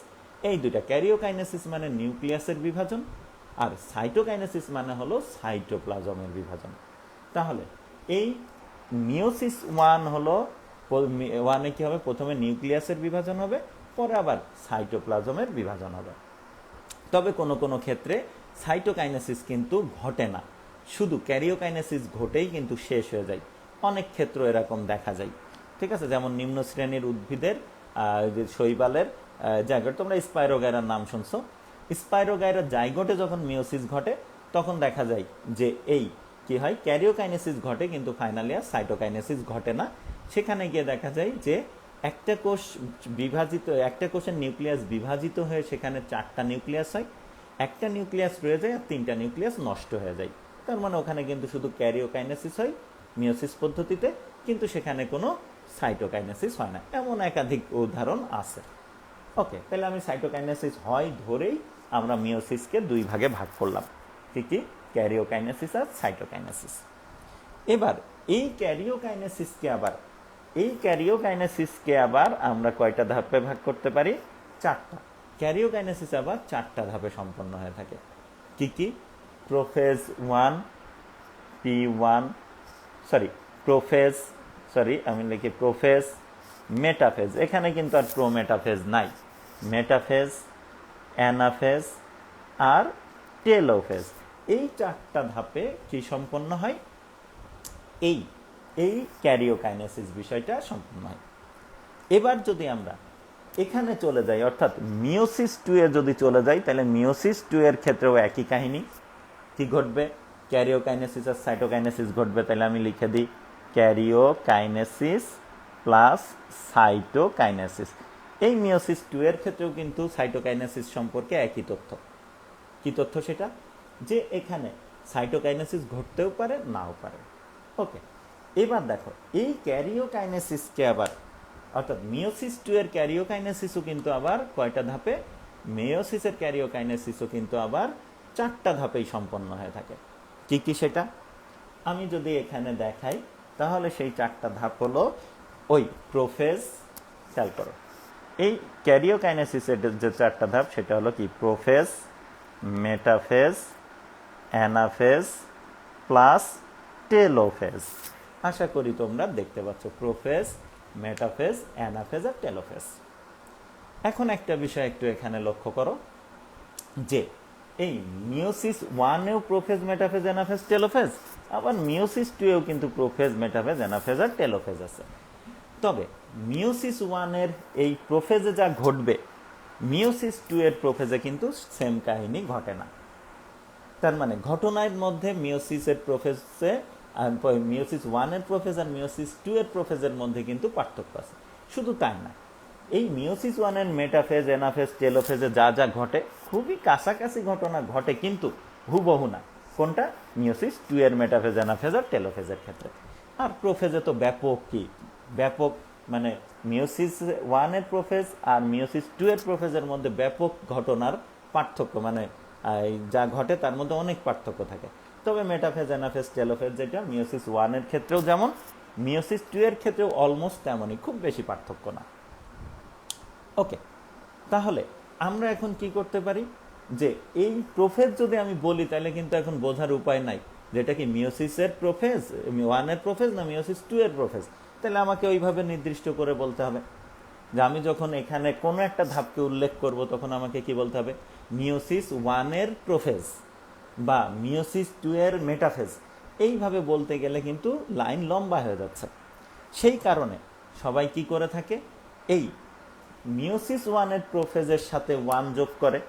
এই দুইটা, ক্যারিওকাইনেসিস মানে নিউক্লিয়াসের বিভাজন আর সাইটোকাইনেসিস মানে হলো সাইটোপ্লাজমের বিভাজন। তাহলে এই মিওসিস ওয়ান হলো, ওয়ানে কি হবে, প্রথমে নিউক্লিয়াসের বিভাজন হবে, পরে আবার সাইটোপ্লাজমের বিভাজন হবে। তবে কোনো কোনো ক্ষেত্রে সাইটোকাইনেসিস কিন্তু ঘটে না, শুধু ক্যারিওকাইনেসিস ঘটেই কিন্তু শেষ হয়ে যায়। অনেক ক্ষেত্র এরকম দেখা যায়, ঠিক আছে। যেমন নিম্ন শ্রেণীর উদ্ভিদের যে শৈবালের জায়গোট, তোমরা স্পাইরোগাইরার নাম শুনছো, স্পাইরোগাইরার জাইগোটে যখন মিওসিস ঘটে তখন দেখা যায় যে এই কি হয়, ক্যারিওকাইনেসিস ঘটে কিন্তু ফাইনালি আর সাইটোকাইনেসিস ঘটে না। সেখানে গিয়ে দেখা যায় যে একটা কোষ বিভাজিত, একটা কোষের নিউক্লিয়াস বিভাজিত হয়ে সেখানে 4টা নিউক্লিয়াস হয়, একটা নিউক্লিয়াস রয়ে যায় আর 3টা নিউক্লিয়াস নষ্ট হয়ে যায়। তার মানে ওখানে কিন্তু শুধু ক্যারিওকাইনেসিস হয় মিওসিস পদ্ধতিতে, কিন্তু সেখানে কোনো সাইটোকাইনেসিস হয় না। এমন একাধিক উদাহরণ আছে। ওকে, তাহলে আমি সাইটোকাইনেসিস হয় ধরেই আমরা মিওসিসকে দুই ভাগে ভাগ করলাম, কি কি, ক্যারিওকাইনেসিস আর সাইটোকাইনেসিস। এবার এই ক্যারিওকাইনেসিসকে আবার আমরা কয়টা ধাপে ভাগ করতে পারি, 4টা। ক্যারিওকাইনেসিস আবার 4টা ধাপে সম্পন্ন হয়ে থাকে, কি কি, প্রোফেজ 1, P1, আমি লিখি প্রোফেজ, মেটাফেজ, এখানে কিন্তু আর প্রোমেটাফেজ নাই, মেটাফেজ, অ্যানাফেজ আর টেলোফেজ। এই 4টা ধাপে কি সম্পন্ন হয়, এই ক্যারিওকাইনেসিস বিষয়টা সম্পন্ন হয়। এবার যদি আমরা এখানে চলে যাই, অর্থাৎ মিওসিস 2 এ যদি চলে যাই, তাহলে মিওসিস 2 এর ক্ষেত্রেও একই কাহিনী। কি ঘটবে, ক্যারিওকাইনেসিস আর সাইটোকাইনেসিস ঘটবে। তাহলে আমি লিখে দিই ক্যারিওকাইনেসিস প্লাস সাইটোকাইনেসিস। এই মিওসিস 2 এর ক্ষেত্রেও কিন্তু সাইটোকাইনেসিস সম্পর্কে একই তথ্য। কি তথ্য সেটা, যে এখানে সাইটোকাইনেসিস ঘটতেও পারে নাও পারে। ওকে, এবার দেখো এই ক্যারিওকাইনেসিসকে আবার, অর্থাৎ মিওসিস 2 এর ক্যারিওকাইনেসিসও কিন্তু আবার কয়টা ধাপে, মেয়োসিসের ক্যারিওকাইনেসিসও কিন্তু আবার 4টা ধাপেই সম্পন্ন হয়ে থাকে। কি কি সেটা আমি যদি এখানে দেখাই, তাহলে সেই 4টা ধাপ হলো ওই প্রোফেজ, খেয়াল করো এই ক্যারিওকাইনেসিসের যে 4টা ধাপ সেটা হলো কি, prophase, metaphase, anaphase plus telophase. আশা করি তোমরা দেখতে পাচ্ছ, প্রোফেজ, মেটাফেজ, অ্যানাফেজ আর টেলোফেজ। এখন একটা বিষয় একটু এখানে লক্ষ্য করো, যে এই মিওসিস 1 এও প্রোফেজ, মেটাফেজ, অ্যানাফেজ, টেলোফেজ, আবার মিওসিস 2 এও কিন্তু প্রোফেজ, মেটাফেজ, অ্যানাফেজ আর টেলোফেজ আছে। তবে মিওসিস 1 এর এই প্রোফেজে যা ঘটবে, মিওসিস 2 এর প্রোফেজে কিন্তু সেম কাহিনী ঘটে না। তার মানে ঘটনার মধ্যে মিওসিসের প্রোফেজে, মিওসিস 1 এর প্রোফেজ আর মিওসিস 2 এর প্রোফেজের মধ্যে কিন্তু পার্থক্য আছে। শুধু তাই না, এই মিওসিস 1 এর মেটাফেজ, এনাফেজ, টেলোফেজে যা যা ঘটে খুবই কাছাকাছি ঘটনা ঘটে, কিন্তু হুবহু না। কোনটা, মিওসিস 2 এর মেটাফেজ, এনাফেজ আর টেলোফেজের ক্ষেত্রে। আর প্রোফেজে তো ব্যাপক মানে মিওসিস 1 এর প্রোফেজ আর মিওসিস 2 এর প্রোফেজের মধ্যে ব্যাপক ঘটনার পার্থক্য, মানে যা ঘটে তার মধ্যে অনেক পার্থক্য থাকে। তবে মেটাফেজ, অ্যানাফেজ, টেলোফেজ যেটা মিওসিস 1 এর ক্ষেত্রেও যেমন, মিওসিস 2 এর ক্ষেত্রেও অলমোস্ট তেমনই, খুব বেশি পার্থক্য না। ওকে, তাহলে আমরা এখন কি করতে পারি, যে এই প্রোফেজ যদি আমি বলি তাহলে কিন্তু এখন বোঝার উপায় নাই যেটা কি মিওসিসের প্রোফেজ, 1 এর প্রোফেজ না মিওসিস 2 এর প্রোফেজ। তাহলে আমাকে ওইভাবে নির্দিষ্ট করে বলতে হবে যে আমি যখন এখানে কোনো একটা ধাপকে উল্লেখ করব তখন আমাকে কি বলতে হবে, মিওসিস 1 এর প্রোফেজ বা মিওসিস 2 এর মেটাফেজ। এইভাবে বলতে গেলে কিন্তু লাইন লম্বা হয়ে যাচ্ছে। সেই কারণে সবাই কি করে থাকে, এই মিওসিস 1 এর প্রোফেজের সাথে 1 যোগ করে,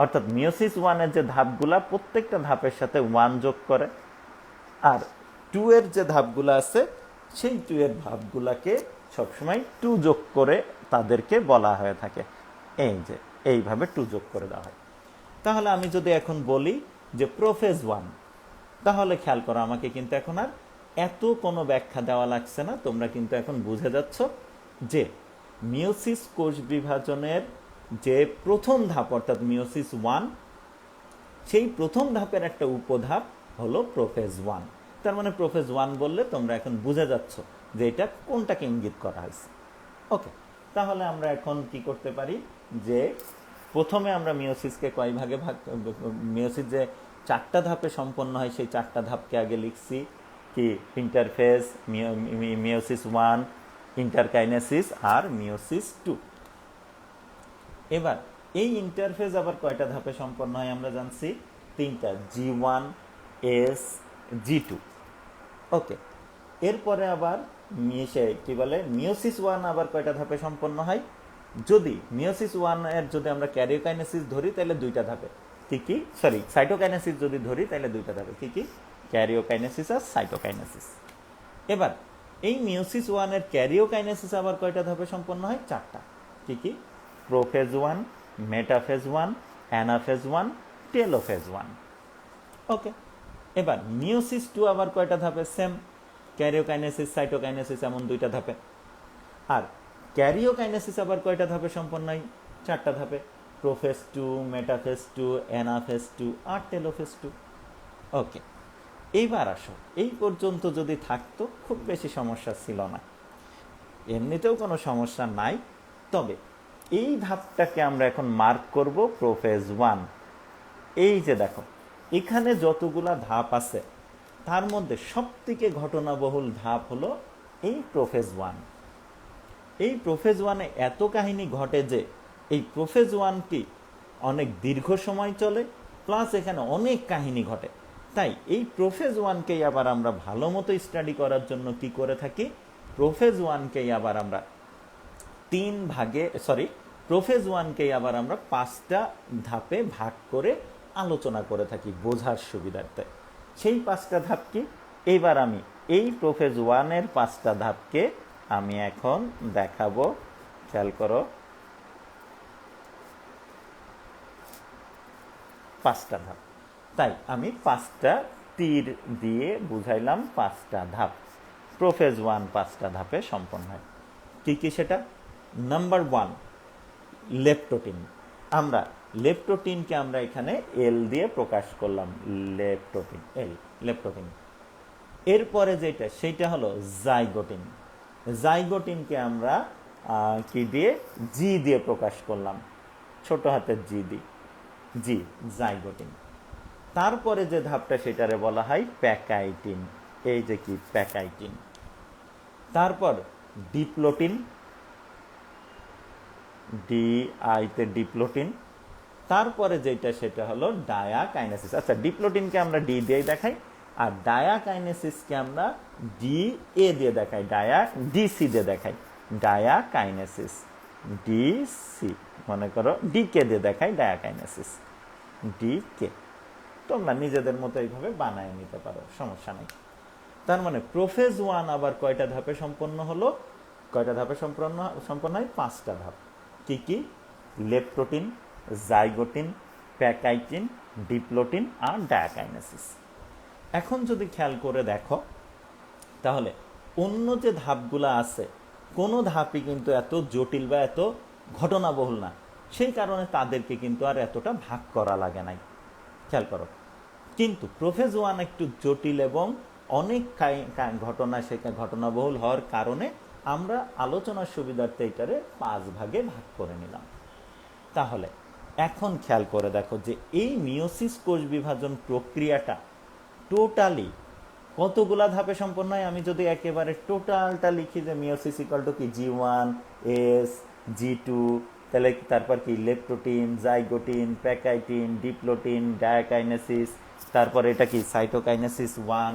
অর্থাৎ মিওসিস 1 এর যে ধাপগুলা প্রত্যেকটা ধাপের সাথে 1 যোগ করে, আর 2 এর যে ধাপগুলা আছে সেই 2 এর ধাপগুলাকে সবসময় 2 যোগ করে তাদেরকে বলা হয়ে থাকে। এই যে এইভাবে 2 যোগ করে দেওয়া হয়। তাহলে আমি যদি এখন বলি যে প্রোফেজ 1, তাহলে খেয়াল করো আমাকে কিন্তু এখন আর এত কোনো ব্যাখ্যা দেওয়া লাগছে না, তোমরা কিন্তু এখন বুঝে যাচ্ছ যে মিওসিস কোষ বিভাজনের যে প্রথম ধাপ অর্থাৎ মিওসিস 1, সেই প্রথম ধাপের একটা উপধাপ হলো প্রোফেজ 1। তার মানে প্রোফেজ 1 বললে তোমরা এখন বুঝে যাচ্ছ যে এটা কোনটাকে ইঙ্গিত করা হয়েছে। ওকে, তাহলে আমরা এখন কি করতে পারি যে প্রথমে আমরা মিওসিসকে কয় ভাগে ভাগ, মিওসিস যে 4টা ধাপে সম্পন্ন হয় সেই 4টা ধাপকে আগে লিখছি কি ইন্টারফেজ, মিওসিস 1, ইন্টারকাইনেসিস আর মিওসিস 2। এবার এই ইন্টারফেজ আবার কয়টা ধাপে সম্পন্ন হয় আমরা জানছি, 3টা, G1, S, G2। ওকে, এরপরে আবার কি বলে মিওসিস 1 আবার কয়টা ধাপে সম্পন্ন হয়, যদি মিওসিস 1 এর যদি আমরা ক্যারিওকাইনেসিস ধরি তাহলে 2টা ধাপে, কি কি সরি সাইটোকাইনেসিস যদি ধরি তাহলে 2টা ধাপে, কি কি ক্যারিওকাইনেসিস আর সাইটোকাইনেসিস। এবার এই মিওসিস 1 এর ক্যারিওকাইনেসিস আবার কয়টা ধাপে সম্পন্ন হয়, 4টা, কি কি প্রোফেজ 1, মেটাফেজ 1, অ্যানাফেজ 1, টেলোফেজ 1। ওকে, এবার মিওসিস 2 আবার কয়টা ধাপে, সেম ক্যারিওকাইনেসিস সাইটোকাইনেসিস এমন 2টা ধাপে। আর ক্যারিওকাইনেসিস আবার কয়টা ধাপে সম্পন্ন হয়, 4টা ধাপে, প্রোফেজ 2, মেটাফেজ 2, অ্যানাফেজ 2 আর টেলোফেজ 2। ওকে, এইবার আসো, এই পর্যন্ত যদি থাকতো খুব বেশি সমস্যা ছিল না, এমনিতেও কোনো সমস্যা নাই। তবে এই ধাপটাকে আমরা এখন মার্ক করব প্রোফেজ 1। এই যে দেখো এখানে যতগুলা ধাপ আছে তার মধ্যে সবথেকে ঘটনাবহুল ধাপ হলো এই প্রোফেজ 1। এই প্রোফেজ 1-এ এত কাহিনী ঘটে যে এই প্রোফেজ 1 কি অনেক দীর্ঘ সময় চলে, প্লাস এখানে অনেক কাহিনী ঘটে। তাই এই প্রোফেজ 1-কেই আবার আমরা ভালো মতো স্টাডি করার জন্য কি করে থাকি, প্রোফেজ 1-কেই আবার আমরা প্রোফেজ 1-কেই আবার আমরা 5টা ধাপে ভাগ করে আলোচনা করে থাকি বোঝার সুবিধার্থে। সেই 5টা ধাপ কি, এইবার আমি এই প্রোফেজ 1-এর 5টা ধাপকে আমি এখন দেখাবো, খেয়াল করো। 5টা ধাপ, তাই আমি 5টা তীর দিয়ে বুঝাইলাম 5টা ধাপ। প্রোফেজ 1 5টা ধাপে সম্পন্ন হয়, কি কি সেটা, নাম্বার 1 লেপটোটিন। আমরা লেপটোটিনকে আমরা এখানে এল দিয়ে প্রকাশ করলাম, লেপটোটিন, লেপটোটিন। এরপরে যেটা সেইটা হলো জাইগোটিন। জাইগোটিনকে আমরা কি দিয়ে, জি দিয়ে প্রকাশ করলাম, ছোট হাতের জি দিয়ে, জি, জাইগোটিন। তারপরে যে ধাপটা সেটারে বলা হয় প্যাকাইটিন, এই যে কি প্যাকাইটিন। তারপর ডিপ্লোটিন, ডিআইতে ডিপ্লোটিন। তারপরে যেটা সেটা হলো ডায়াকাইনেসিস। আচ্ছা, ডিপ্লোটিনকে আমরা ডি দিয়ে দেখাই আর ডায়াকাইনেসিসকে আমরা ডি এ দিয়ে দেখাই, ডিসি দিয়ে দেখাই, ডায়াকাইনেসিস, ডিসি। মনে করো ডিকে দিয়ে দেখাই ডায়াকাইনেসিস, ডিকে। তোমরা নিজেদের মতো এইভাবে বানায় নিতে পারো, সমস্যা নেই। তার মানে প্রোফেজ 1 আবার কয়টা ধাপে সম্পন্ন হলো, কয়টা ধাপে সম্পন্ন হয়, 5টা ধাপ, কি কি লেপটোটিন, জাইগোটিন, প্যাকাইটিন, ডিপ্লোটিন আর ডায়াকাইনেসিস। এখন যদি খেয়াল করে দেখো তাহলে অন্য যে ধাপগুলো আছে কোনো ধাপই কিন্তু এত জটিল বা এত ঘটনাবহুল না, সেই কারণে তাদেরকে কিন্তু আর এতটা ভাগ করা লাগে নাই, খেয়াল করো। কিন্তু প্রোফেজ 1 একটু জটিল এবং অনেক ঘটনা সেখানে ঘটনাবহুল হওয়ার কারণে আমরা আলোচনার সুবিধার্থে এটারে 5 ভাগে ভাগ করে নিলাম। তাহলে এখন খেয়াল করে দেখো যে এই মিওসিস কোষ বিভাজন প্রক্রিয়াটা টোটালি কতগুলা ধাপে সম্পন্ন হয়। আমি যদি একেবারে টোটালটা লিখি যে মিওসিস ইকুয়াল টু কি G1, S, G2, তাহলে তারপর কি leptotene, zygotene, pachytene, diplotene, diakinesis, তারপর এটা কি সাইটোকাইনেসিস 1,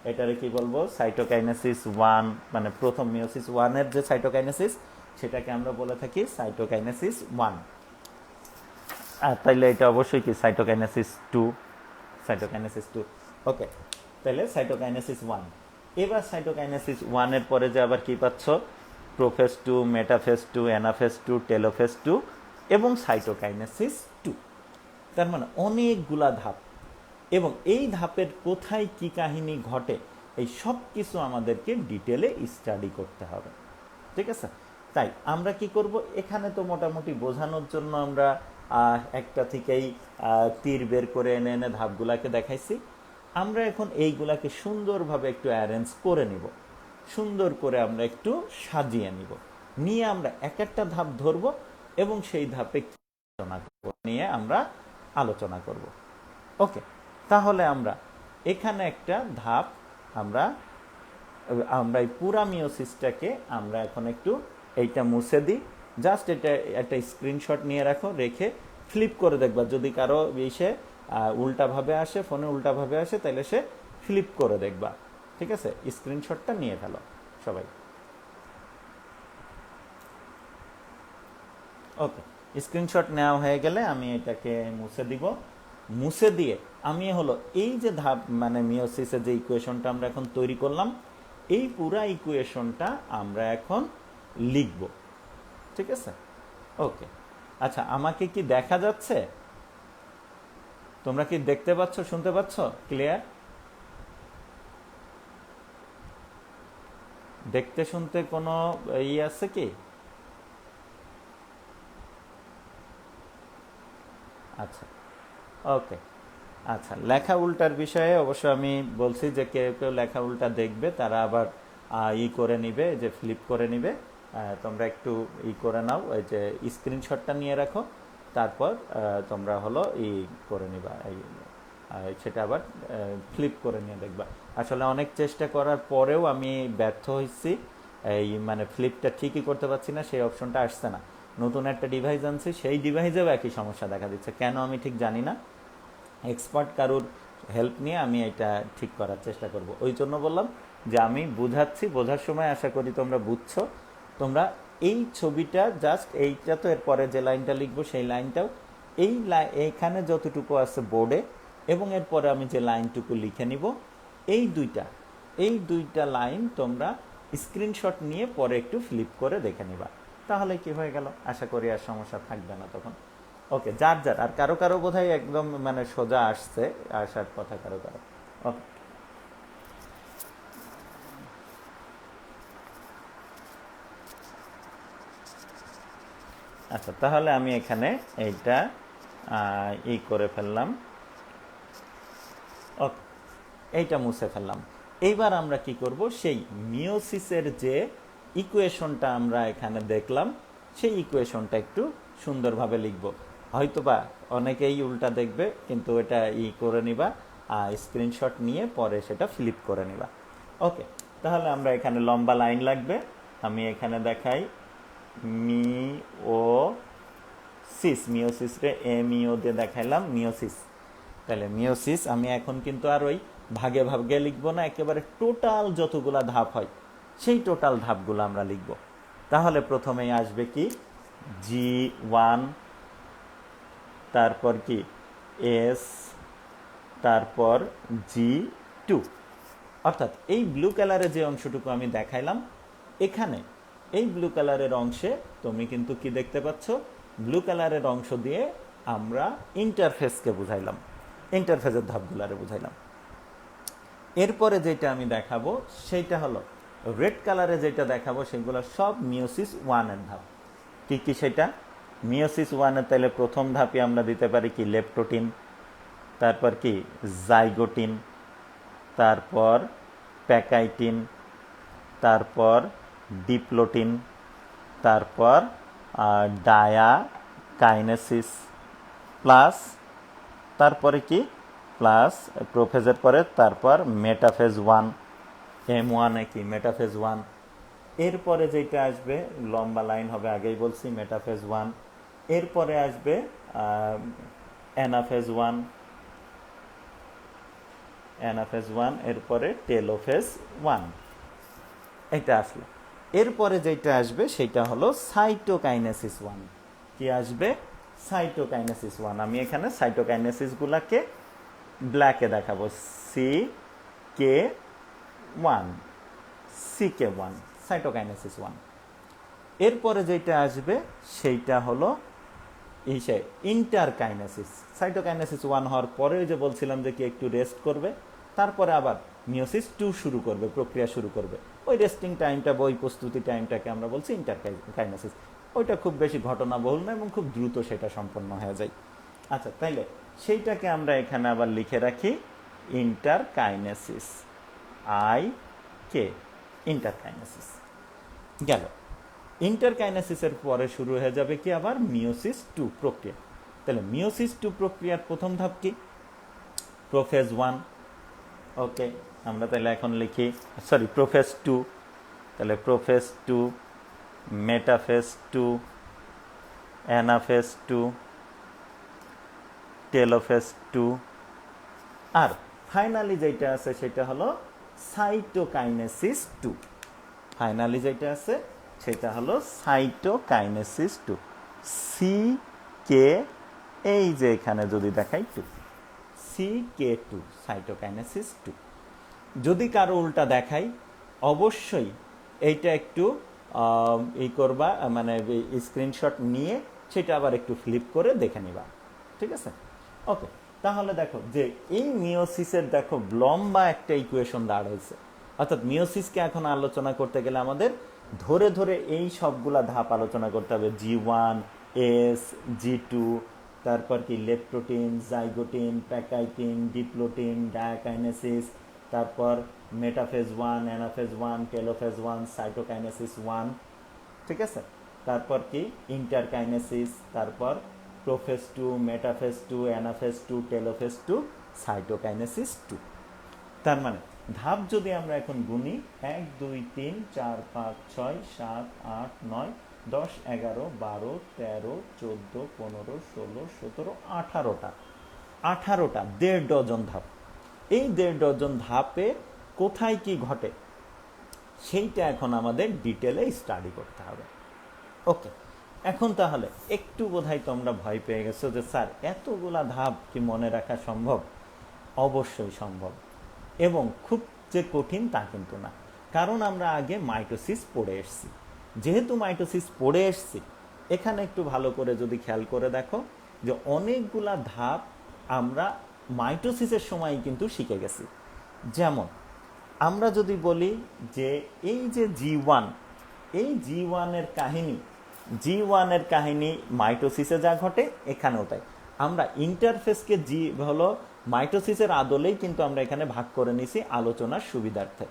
এটারে কি বলবো সাইটোকাইনেসিস 1, মানে প্রথম মিওসিস 1 এর যে সাইটোকাইনেসিস সেটাকে আমরা বলে থাকি সাইটোকাইনেসিস 1। আর তাইলে এটা অবশ্যই কি সাইটোকাইনেসিস 2, সাইটোকাইনেসিস 2। ওকে, তাহলে সাইটোকাইনেসিস 1। এবার সাইটোকাইনেসিস 1 এর পরে যে আবার কি পাচ্ছ, প্রোফেজ 2, মেটাফেজ 2, অ্যানাফেজ 2, টেলোফেজ 2 এবং সাইটোকাইনেসিস 2। তার মানে অনেকগুলা ধাপ, এবং এই ধাপের কোথায় কি কাহিনী ঘটে এই সব কিছু আমাদেরকে ডিটেলে স্টাডি করতে হবে, ঠিক আছে? তাই আমরা কি করব, এখানে তো মোটামুটি বোঝানোর জন্য আমরা একটা থেকেই তীর বের করে এনে এনে ধাপগুলাকে দেখাইছি। আমরা এখন এইগুলাকে সুন্দরভাবে একটু অ্যারেঞ্জ করে নিব, সুন্দর করে আমরা একটু সাজিয়ে নিব, নিয়ে আমরা এক একটা ধাপ ধরব এবং সেই ধাপে নিয়ে আমরা আলোচনা করব। ওকে, তাহলে আমরা এখানে একটা ধাপ আমরা এই পুরা মিওসিসটাকে আমরা এখন একটু এইটা মুছে দিই। জাস্ট এটা একটা স্ক্রিনশট নিয়ে রাখো, রেখে ফ্লিপ করে দেখবা, যদি কারো সে উল্টাভাবে আসে, ফোনে উল্টাভাবে আসে, তাহলে সে ফ্লিপ করে দেখবা, ঠিক আছে? স্ক্রিনশটটা নিয়ে ফেলো সবাই। ওকে, স্ক্রিনশট নেওয়া হয়ে গেলে আমি এটাকে মুছে দিব। মুছে দিয়ে আমি হলো এই যে ধাপ মানে মিওসিসের যে ইকুয়েশনটা আমরা এখন তৈরি করলাম, এই পুরা ইকুয়েশনটা আমরা এখন লিখব, ঠিক আছে? ওকে, আচ্ছা, আমাকে কি দেখা যাচ্ছে? তোমরা কি দেখতে পাচ্ছ, শুনতে পাচ্ছ ক্লিয়ার? দেখতে শুনতে কোনো আছে কি? আচ্ছা, ওকে, আচ্ছা, লেখা উল্টার বিষয়ে অবশ্য আমি বলছি যে কেউ কেউ লেখা উল্টা দেখবে, তারা আবার করে নিবে, যে ফ্লিপ করে নিবে। তোমরা একটু করে নাও, এই যে স্ক্রিনশটটা নিয়ে রাখো, তারপর তোমরা হলো করে নিবা, সেটা আবার ফ্লিপ করে নিয়ে দেখবা। আসলে অনেক চেষ্টা করার পরেও আমি ব্যর্থ হয়েছি, এই মানে ফ্লিপটা ঠিকই করতে পারছি না, সেই অপশনটা আসছে না। নতুন একটা ডিভাইস আনছি, সেই ডিভাইসেও একই সমস্যা দেখা দিচ্ছে, কেন আমি ঠিক জানি না। এক্সপার্ট কারুর হেল্প নিয়ে আমি এটা ঠিক করার চেষ্টা করব। ওই জন্য বললাম যে আমি বুঝাচ্ছি, বোঝার সময় আশা করি তোমরা বুঝছো। তোমরা এই ছবিটা জাস্ট এইটা, তো এরপরে যে লাইনটা লিখবো সেই লাইনটাও এইখানে যতটুকু আছে বোর্ডে, এবং এরপরে আমি যে লাইনটুকু লিখে নিব, এই দুইটা লাইন তোমরা স্ক্রিনশট নিয়ে পরে একটু ফ্লিপ করে দেখে নিবা, তাহলে কি হয়ে গেল। আশা করি আর সমস্যা থাকবে না তখন। ওকে, যার আর কারো কারো বোধহয় একদম মানে সোজা আসছে, আসার কথা কারো কারো। ওকে, আচ্ছা, তাহলে আমি এখানে এইটা করে ফেললাম। ওকে, এইটা মুছে ফেললাম। এইবার আমরা কি করব, সেই মিওসিসের যে ইকুয়েশনটা আমরা এখানে দেখলাম, সেই ইকুয়েশনটা একটু সুন্দরভাবে লিখব। হয়তোবা অনেকেই উল্টা দেখবে, কিন্তু এটা করে নিবা, স্ক্রিনশট নিয়ে পরে সেটা ফ্লিপ করে নিবা। ওকে, তাহলে আমরা এখানে লম্বা লাইন লাগবে। আমি এখানে দেখাই মিওসিস রে এমইও দিয়ে দেখাইলাম মিওসিস। তাহলে মিওসিস আমি এখন কিন্তু আর ওই ভাগে ভাগে লিখবো না, একেবারে টোটাল যতগুলা ধাপ হয় সেই টোটাল ধাপগুলো আমরা লিখব। তাহলে প্রথমেই আসবে কি G1, তারপর কি S, তারপর G2। অর্থাৎ এই ব্লু কালারের যে অংশটুকু আমি দেখাইলাম, এখানে এই ব্লু কালারের অংশে তুমি কিন্তু কি দেখতে পাচ্ছ, ব্লু কালারের অংশ দিয়ে আমরা ইন্টারফেসকে বুঝাইলাম, ইন্টারফেসের ধাপগুলারে বুঝাইলাম। এরপরে যেটা আমি দেখাবো সেইটা হলো রেড কালারে যেটা দেখাবো, সেগুলো সব মিওসিস 1-এর ধাপ। কি কি সেটা? মিওসিস 1-এর তাহলে প্রথম ধাপে আমরা দিতে পারি কি লেপ্টোটিন, তারপর কি জাইগোটিন, তারপর প্যাকাইটিন, তারপর ডিপ্লোটিন, তারপর ডায়া কাইনেসিস, প্লাস তারপরে কি প্লাস প্রোফেজের পরে তারপর মেটাফেজ 1, M1-এ কি মেটাফেজ 1। এরপরে যেটা আসবে লম্বা লাইন হবে, আগেই বলছি মেটাফেজ 1। এরপরে আসবে অ্যানাফেজ 1, এরপরে টেলোফেজ 1, এটা আসলো। এরপরে যেটা আসবে সেটা হলো সাইটোকাইনেসিস 1। কি আসবে? সাইটোকাইনেসিস 1। আমি এখানে সাইটোকাইনেসিসগুলোকে ব্ল্যাকে দেখাবো, CK1, সাইটোকাইনেসিস 1। এরপরে যেটা আসবে সেইটা হলো ইন্টারকাইনেসিস। সাইটোকাইনেসিস 1 হওয়ার পরে যে বলছিলাম যে কি একটু রেস্ট করবে, তারপরে আবার মিওসিস 2 শুরু করবে, প্রক্রিয়া শুরু করবে। ওই রেস্টিং টাইমটা বা ওই প্রস্তুতি টাইমটাকে আমরা বলছি ইন্টারকাইনেসিস। ওইটা খুব বেশি ঘটনাবহুল না এবং খুব দ্রুত সেটা সম্পন্ন হয়ে যায়। আচ্ছা, তাইলে সেইটাকে আমরা এখানে আবার লিখে রাখি ইন্টারকাইনেসিস, আই কে, ইন্টারকাইনেসিস গেল। ইন্টারকাইনেসিসের পরে শুরু হয়ে যাবে কি আবার মিওসিস 2 প্রক্রিয়া। তাহলে মিওসিস 2 প্রক্রিয়ার প্রথম ধাপ কি? প্রোফেজ 1। ওকে, আমরা তাহলে এখন লিখি প্রোফেজ 2। তাহলে প্রোফেজ 2, মেটাফেজ 2, অ্যানাফেজ 2, টেলোফেজ 2, আর ফাইনালি যেটা আছে সেটা হলো সাইটোকাইনেসিস 2। ফাইনালি যেটা আছে সেটা হলো সাইটোকাইনেসিস 2, সি কে, এই যে এখানে যদি দেখাই 2, CK2, সাইটোকাইনেসিস 2। যদি কারো উল্টা দেখাই অবশ্যই এইটা একটু এই করবা, মানে স্ক্রিনশট নিয়ে সেটা আবার একটু ফ্লিপ করে দেখে নিবা, ঠিক আছে? ওকে, তাহলে দেখো যে এই মিওসিসের দেখো লম্বা একটা ইকুয়েশন দাঁড়াইছে। অর্থাৎ মিওসিসকে এখন আলোচনা করতে গেলে আমাদের ধরে ধরে এই সবগুলা ধাপ আলোচনা করতে হবে। G1, S, G2, তারপর কি leptotene, zygotene, pachytene, diplotene, diakinesis, তারপর মেটাফেজ 1, অ্যানাফেজ 1, টেলোফেজ 1, সাইটোকাইনেসিস 1, ঠিক আছে? তারপর কি ইন্টারকাইনেসিস, তারপর prophase 2, metaphase 2, anaphase 2, telophase 2, cytokinesis 2। তার মানে ধাপ যদি আমরা এখন গুনি 1 2 3 4 5 6 7 8 9 10 11 12 13 14 15 16 17 18টা 1.5 ডজন ধাপ। এই 1.5 ডজন ধাপে কোথায় কি ঘটে সেইটা এখন আমাদের ডিটেলে স্টাডি করতে হবে। ওকে, এখন তাহলে একটু বোধহয় তোমরা ভয় পেয়ে গেছো যে স্যার এতগুলা ধাপ কি মনে রাখা সম্ভব? অবশ্যই সম্ভব, এবং খুব যে কঠিন তা কিন্তু না, কারণ আমরা আগে মাইটোসিস পড়ে এসেছি। যেহেতু মাইটোসিস পড়ে এসেছি, এখানে একটু ভালো করে যদি খেয়াল করে দেখো যে অনেকগুলা ধাপ আমরা মাইটোসিসের সময় কিন্তু শিখে গেছি। যেমন আমরা যদি বলি যে এই যে G1, এই G1 এর কাহিনী মাইটোসিসে যা ঘটে এখানেও তাই। আমরা ইন্টারফেসকে হলো মাইটোসিসের আদলেই কিন্তু আমরা এখানে ভাগ করে নিছি আলোচনার সুবিধার্থে,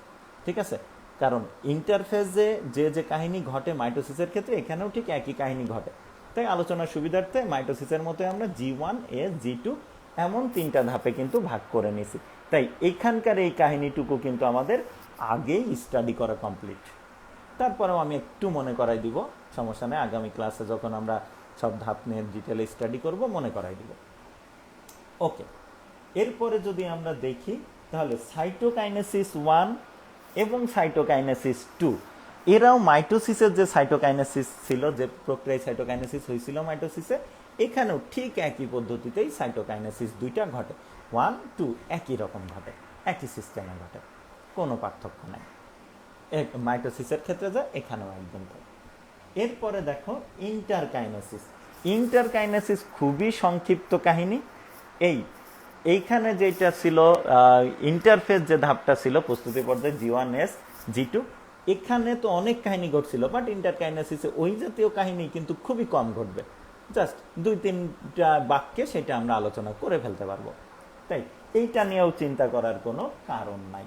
ঠিক আছে? কারণ ইন্টারফেসে যে কাহিনী ঘটে মাইটোসিসের ক্ষেত্রে এখানেও ঠিক একই কাহিনী ঘটে। তাই আলোচনার সুবিধার্থে মাইটোসিসের মতো আমরা G1, S, G2 এমন 3টা ধাপে কিন্তু ভাগ করে নিছি। তাই এখানকার এই কাহিনীটুকু কিন্তু আমাদের আগেই স্টাডি করা কমপ্লিট। তারপরেও আমি একটু মনে করাই দিব, সমস্যা নেই, আগামী ক্লাসে যখন আমরা সব ধাপ নিয়ে ডিটেলে স্টাডি করব মনে করাই দিব। ওকে, এরপরে যদি আমরা দেখি তাহলে সাইটোকাইনেসিস 1 এবং সাইটোকাইনেসিস 2 এরাও মাইটোসিসের যে সাইটোকাইনেসিস ছিল, যে প্রক্রিয়ায় সাইটোকাইনেসিস হয়েছিল মাইটোসিসে, এখানেও ঠিক একই পদ্ধতিতেই সাইটোকাইনেসিস 2টা ঘটে। 1, 2 একই রকম ঘটে, একই সিস্টেমে ঘটে, কোনো পার্থক্য নেই। মাইটোসিসের ক্ষেত্রে যা এখানেও একদম তাই। এরপরে দেখো ইন্টারকাইনেসিস খুবই সংক্ষিপ্ত কাহিনী। এইখানে যেটা ছিল ইন্টারফেস যে ধাপটা ছিল প্রস্তুতি পর্যায়ে G1, S, G2, এখানে তো অনেক কাহিনী ঘটছিল, বাট ইন্টারকাইনেসিসে ওই জাতীয় কাহিনী কিন্তু খুবই কম ঘটবে। জাস্ট 2-3টা বাক্যে সেটা আমরা আলোচনা করে ফেলতে পারবো। তাই এইটা নিয়েও চিন্তা করার কোনো কারণ নাই।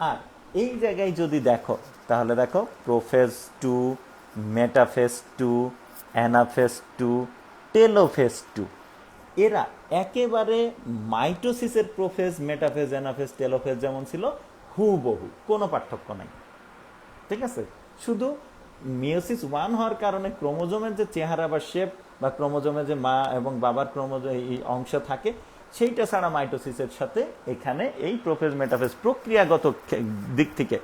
আর এই জায়গায় যদি দেখো তাহলে দেখো প্রোফেজ 2, মেটাফেজ 2, অ্যানাফেজ 2, টেলোফেজ 2 এরা একেবারে মাইটোসিসের প্রোফেজ, মেটাফেজ, অ্যানাফেজ, টেলোফেজ যেমন ছিল হুবহু, কোনো পার্থক্য নাই, ঠিক আছে? শুধু মিওসিস 1 হওয়ার কারণে ক্রোমোজোমের যে চেহারা বা শেপ বা ক্রোমোজোমে যে মা এবং বাবার ক্রোমোজোম এই অংশ থাকে সেইটা ছাড়া মাইটোসিসের সাথে এখানে এই প্রোফেজ, মেটাফেজ প্রক্রিয়াগত দিক থেকে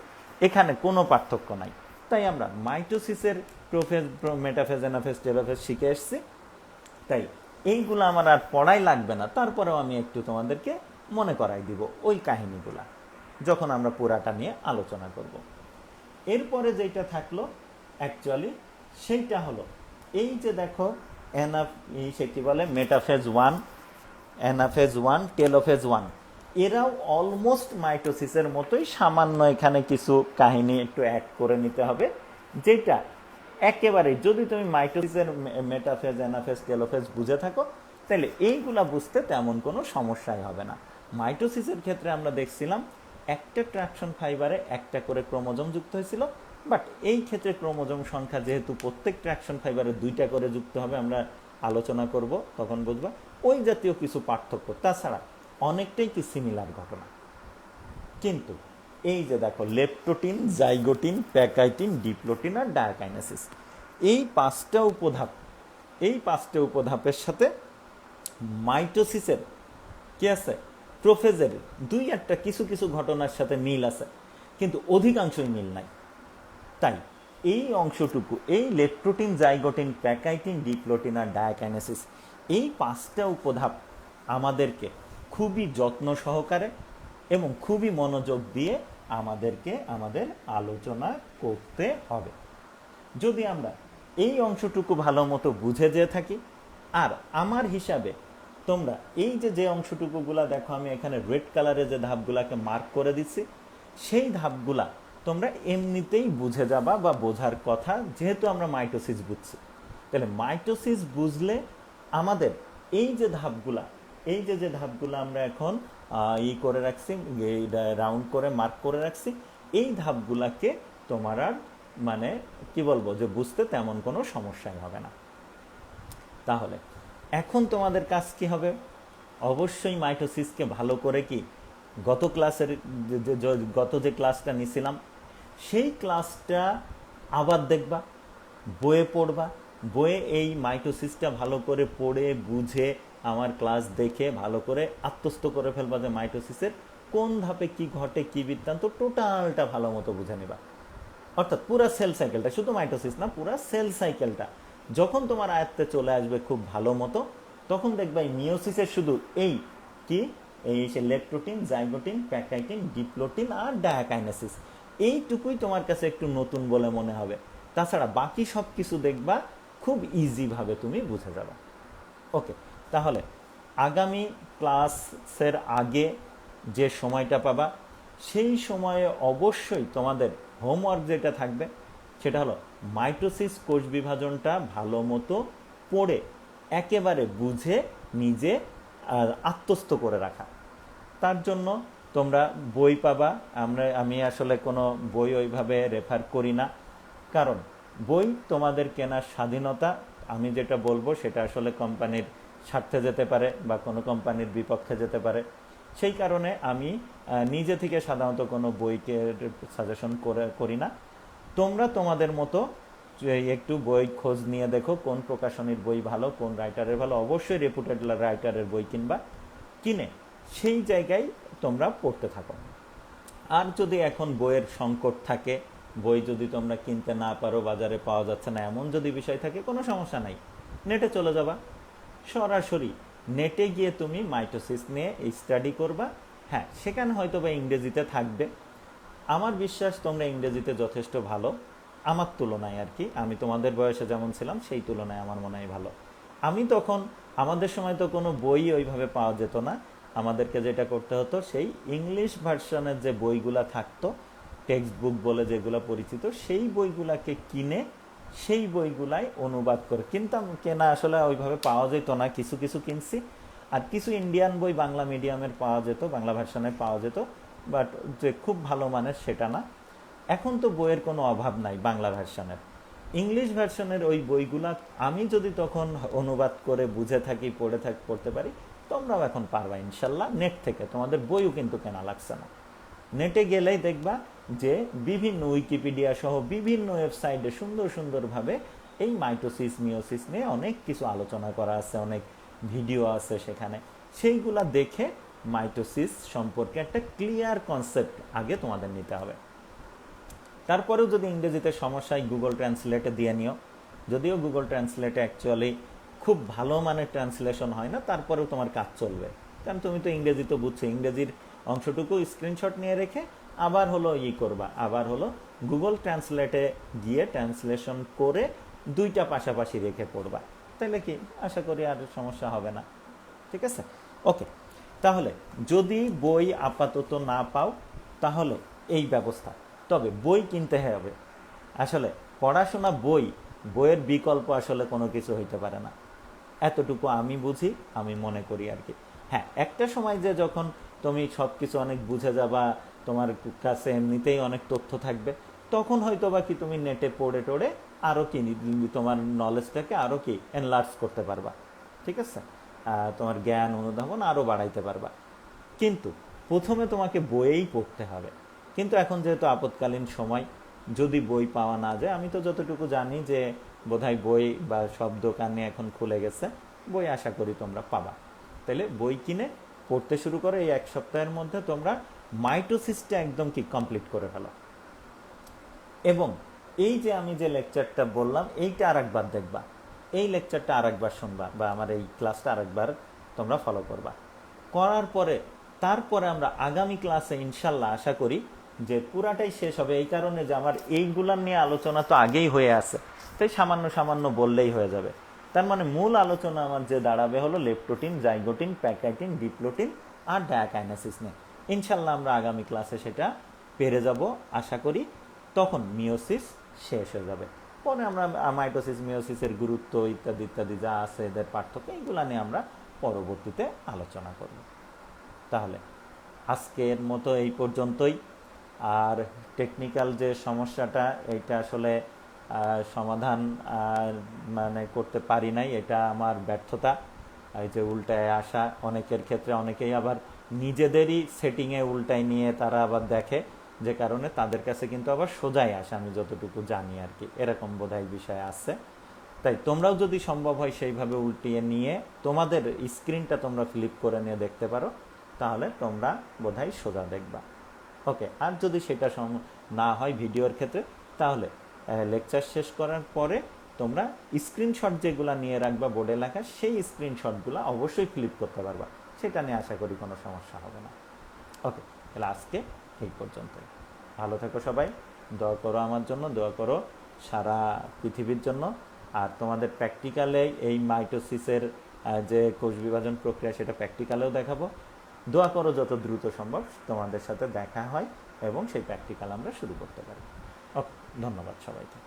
এখানে কোনো পার্থক্য নাই। তাই আমরা মাইটোসিসের প্রোফেজ, মেটাফেজ, অ্যানাফেজ, টেলোফেজ শিখে এসেছি। তাই এইগুলো আমার আর পড়াই লাগবে না, তারপরেও আমি একটু তোমাদেরকে মনে করাই দিব ওই কাহিনীগুলা যখন আমরা পুরাটা নিয়ে আলোচনা করব। এরপরে যেটা থাকলো অ্যাকচুয়ালি সেইটা হলো এই যে দেখো সেটি বলে মেটাফেজ 1, অ্যানাফেজ 1, টেলোফেজ 1, এরাও অলমোস্ট মাইটোসিসের মতোই, সামান্য এখানে কিছু কাহিনী একটু অ্যাড করে নিতে হবে, যেটা একেবারেই যদি তুমি মাইটোসিসের মেটাফেজ, অ্যানাফেজ, টেলোফেজ বুঝে থাকো, তাহলে এইগুলা বুঝতে তেমন কোনো সমস্যাই হবে না। মাইটোসিসের ক্ষেত্রে আমরা দেখছিলাম একটা ট্রাকশন ফাইবারে একটা করে ক্রোমোজোম যুক্ত হয়েছিল, বাট এই ক্ষেত্রে ক্রোমোজোম সংখ্যা যেহেতু প্রত্যেক ট্রাকশন ফাইবারে 2টা করে যুক্ত হবে, আমরা আলোচনা করব তখন বুঝবা ওই জাতীয় কিছু পার্থক্য, তাছাড়া অনেকটাই কি সিমিলার ঘটনা। কিন্তু এই যে দেখো লেপ্টোটিন, জাইগোটিন, প্যাকাইটিন, ডিপ্লোটিন আর ডায়াকাইনেসিস, এই 5টা উপধাপের সাথে মাইটোসিসের কি আছে, প্রোফেজের 2-1টা কিছু কিছু ঘটনার সাথে মিল আছে, কিন্তু অধিকাংশই মিল নাই। তাই এই অংশটুকু, এই লেপ্টোটিন, জাইগোটিন, প্যাকাইটিন, ডিপ্লোটিন আর ডায়াকাইনেসিস, এই 5টা উপধাপ আমাদেরকে খুবই যত্ন সহকারে এবং খুবই মনোযোগ দিয়ে আমাদেরকে আমাদের আলোচনা করতে হবে। যদি আমরা এই অংশটুকু ভালো মতো বুঝে যেয়ে থাকি, আর আমার হিসাবে তোমরা এই যে অংশটুকুগুলা দেখো, আমি এখানে রেড কালারে যে ধাপগুলাকে মার্ক করে দিচ্ছি, সেই ধাপগুলা তোমরা এমনিতেই বুঝে যাবা বা বোঝার কথা, যেহেতু আমরা মাইটোসিস বুঝছি। তাহলে মাইটোসিস বুঝলে আমাদের এই যে ধাপগুলা, এই যে ধাপগুলা আমরা এখন করে রাখছি, রাউন্ড করে মার্ক করে রাখছি, এই ধাপগুলাকে তোমার আর মানে কি বলবো যে বুঝতে তেমন কোনো সমস্যাই হবে না। তাহলে এখন তোমাদের কাজ কি হবে? অবশ্যই মাইটোসিসকে ভালো করে কি গত ক্লাসের গত যে ক্লাসটা নিছিলাম সেই ক্লাসটা আবার দেখবা, বইয়ে পড়বা, বইয়ে এই মাইটোসিসটা ভালো করে পড়ে বুঝে আমার ক্লাস দেখে ভালো করে আত্মস্থ করে ফেলবা যে মাইটোসিসের কোন ধাপে কি ঘটে, কি বৃত্তান্ত, টোটালটা ভালো মতো বুঝে নিবা। অর্থাৎ পুরা সেল সাইকেলটা, শুধু মাইটোসিস না, পুরা সেল সাইকেলটা যখন তোমার আয়ত্তে চলে আসবে খুব ভালো মতো, তখন দেখবা এই মিওসিসের শুধু এই কি এই সে লেপ্টোটিন, জাইগোটিন, প্যাকাইটিন, ডিপ্লোটিন আর ডায়াকাইনেসিস, এইটুকুই তোমার কাছে একটু নতুন বলে মনে হবে। তাছাড়া বাকি সব কিছু দেখবা খুব ইজিভাবে তুমি বুঝে যাবে। ওকে, তাহলে আগামী ক্লাসের আগে যে সময়টা পাবা, সেই সময়ে অবশ্যই তোমাদের হোমওয়ার্ক যেটা থাকবে সেটা হলো মাইটোসিস কোষ বিভাজনটা ভালো মতো পড়ে একেবারে বুঝে নিজে আত্মস্থ করে রাখা। তার জন্য তোমরা বই পাবা। আমি আসলে কোনো বই ওইভাবে রেফার করি না, কারণ বই তোমাদের কেনার স্বাধীনতা, আমি যেটা বলবো সেটা আসলে কোম্পানির স্বার্থে যেতে পারে বা কোনো কোম্পানির বিপক্ষে যেতে পারে। সেই কারণে আমি নিজে থেকে সাধারণত কোনো বইকে সাজেশন করি না। তোমরা তোমাদের মতো একটু বই খোঁজ নিয়ে দেখো কোন প্রকাশনীর বই ভালো, কোন রাইটারের ভালো। অবশ্যই রেপুটেড রাইটারের বই কিনবা, কিনে সেই জায়গায় তোমরা পড়তে থাকো। আর যদি এখন বইয়ের সংকট থাকে, বই যদি তোমরা কিনতে না পারো, বাজারে পাওয়া যাচ্ছে না, এমন যদি বিষয় থাকে, কোনো সমস্যা নাই, নেটে চলে যাবা। সরাসরি নেটে গিয়ে তুমি মাইটোসিস নিয়ে স্টাডি করবা। হ্যাঁ, সেখানে হয়তো বা ইংরেজিতে থাকবে। আমার বিশ্বাস তোমরা ইংরেজিতে যথেষ্ট ভালো, আমার তুলনায় আর কি। আমি তোমাদের বয়সে যেমন ছিলাম সেই তুলনায় আমার মনে হয় ভালো। আমি তখন, আমাদের সময় তো কোনো বই ওইভাবে পাওয়া যেত না, আমাদেরকে যেটা করতে হতো সেই ইংলিশ ভার্সনের যে বইগুলা থাকতো, টেক্সট বুক বলে যেগুলো পরিচিত, সেই বইগুলাকে কিনে সেই বইগুলাই অনুবাদ করে কিনতাম। কেনা আসলে ওইভাবে পাওয়া যেত না, কিছু কিছু কিনছি। আর কিছু ইন্ডিয়ান বই বাংলা মিডিয়ামের পাওয়া যেত, বাংলা ভার্সনে পাওয়া যেত, বাট যে খুব ভালো মানের সেটা না। এখন তো বইয়ের কোনো অভাব নাই বাংলা ভার্সনের। ইংলিশ ভার্সনের ওই বইগুলা আমি যদি তখন অনুবাদ করে বুঝে থাকি, পড়তে পারি, তোমরাও এখন পারবা ইনশাল্লাহ নেট থেকে। তোমাদের বইও কিন্তু কেনা লাগছে না, নেটে গেলেই দেখবা যে বিভিন্ন উইকিপিডিয়া সহ বিভিন্ন ওয়েবসাইটে সুন্দর সুন্দরভাবে এই মাইটোসিস, মিওসিস নিয়ে অনেক কিছু আলোচনা করা আছে, অনেক ভিডিও আছে সেখানে। সেইগুলা দেখে মাইটোসিস সম্পর্কে একটা ক্লিয়ার কনসেপ্ট আগে তোমাদের নিতে হবে। তারপরেও যদি ইংরেজিতে সমস্যায় গুগল ট্রান্সলেটে দিয়ে নিও, যদিও গুগল ট্রান্সলেটে অ্যাকচুয়ালি খুব ভালো মানের ট্রান্সলেশন হয় না, তারপরেও তোমার কাজ চলবে, কারণ তুমি তো ইংরেজি তো বুঝছো। ইংরেজির অংশটুকু স্ক্রিনশট নিয়ে রেখে আবার হলো করবা, আবার হলো গুগল ট্রান্সলেটে গিয়ে ট্রান্সলেশন করে 2টা পাশাপাশি রেখে পড়বা, তাহলে কি আশা করি আর সমস্যা হবে না। ঠিক আছে, ওকে। তাহলে যদি বই আপাতত না পাও তাহলে এই ব্যবস্থা, তবে বই কিনতে হবে। আসলে পড়াশোনা বইয়ের বিকল্প আসলে কোনো কিছু হইতে পারে না, এতটুকু আমি বুঝি, আমি মনে করি আর কি। হ্যাঁ, একটা সময় যে যখন তুমি সব কিছু অনেক বুঝে যাবা, তোমার কাছে এমনিতেই অনেক তথ্য থাকবে, তখন হয়তো বা কি তুমি নেটে পড়ে টড়ে আরও কি তোমার নলেজটাকে আরও কি এনলার্জ করতে পারবা, ঠিক আছে? তোমার জ্ঞান অনুধাবন আরও বাড়াইতে পারবা। কিন্তু প্রথমে তোমাকে বইয়েই পড়তে হবে। কিন্তু এখন যেহেতু আপৎকালীন সময়, যদি বই পাওয়া না যায়, আমি তো যতটুকু জানি যে বোধহয় বই বা সব দোকানে এখন খুলে গেছে, বই আশা করি তোমরা পাবা। তাহলে বই কিনে পড়তে শুরু করো। এই এক সপ্তাহের মধ্যে তোমরা মাইটোসিসটা একদম কি কমপ্লিট করে ফেলো। এবং এই যে আমি যে লেকচারটা বললাম এইটা আরেকবার দেখবা, এই লেকচারটা আরেকবার শুনবা, বা আমার এই ক্লাসটা আরেকবার তোমরা ফলো করবা। করার পরে তারপরে আমরা আগামী ক্লাসে ইনশাল্লাহ আশা করি যে পুরাটাই শেষ হবে। এই কারণে যে আমার এইগুলার নিয়ে আলোচনা তো আগেই হয়ে আছে, তাই সামান্য সামান্য বললেই হয়ে যাবে। তার মানে মূল আলোচনা আমার যে দাঁড়াবে হলো লেপটোটিন, জাইগোটিন, প্যাকাইটিন, ডিপ্লোটিন আর ডায়াকাইনেসিস নিয়ে। ইনশাল্লাহ আমরা আগামী ক্লাসে সেটা পেরে যাব আশা করি। তখন মিওসিস শেষ হয়ে যাবে। পরে আমরা মাইটোসিস, মিওসিসের গুরুত্ব ইত্যাদি ইত্যাদি যা আছে, এদের পার্থক্য, এইগুলা নিয়ে আমরা পরবর্তীতে আলোচনা করব। তাহলে আজকের মতো এই পর্যন্তই। আর টেকনিক্যাল যে সমস্যাটা, এইটা আসলে সমাধান মানে করতে পারি নাই, এটা আমার ব্যর্থতা। এই যে উল্টায় আসা, অনেকের ক্ষেত্রে অনেকেই আবার নিজেদেরই সেটিংয়ে উল্টায় নিয়ে তারা আবার দেখে, যে কারণে তাদের কাছে কিন্তু আবার সোজাই আসে, আমি যতটুকু জানি আর কি, এরকম বোধহয় বিষয় আছে। তাই তোমরাও যদি সম্ভব হয় সেইভাবে উল্টিয়ে নিয়ে তোমাদের স্ক্রিনটা তোমরা ফ্লিপ করে নিয়ে দেখতে পারো, তাহলে তোমরা বোধহয় সোজা দেখবা। ওকে, আর যদি সেটা না হয় ভিডিওর ক্ষেত্রে, তাহলে লেকচার শেষ করার পরে তোমরা স্ক্রিনশট যেগুলো নিয়ে রাখবা বোর্ডে লেখা, সেই স্ক্রিনশটগুলো অবশ্যই ফ্লিপ করতে পারবা। সেটা নিয়ে আশা করি কোনো সমস্যা হবে না। ওকে, তাহলে আজকে এই পর্যন্তই। ভালো থেকো সবাই, দোয়া করো আমার জন্য, দোয়া করো সারা পৃথিবীর জন্য। আর তোমাদের প্র্যাকটিক্যালে এই মাইটোসিসের যে কোষ বিভাজন প্রক্রিয়া, সেটা প্র্যাকটিক্যালেও দেখাবো। দোয়া করো যত দ্রুত সম্ভব তোমাদের সাথে দেখা হয় এবং সেই প্র্যাকটিক্যাল আমরা শুরু করতে পারি। ওকে, ধন্যবাদ সবাইকে।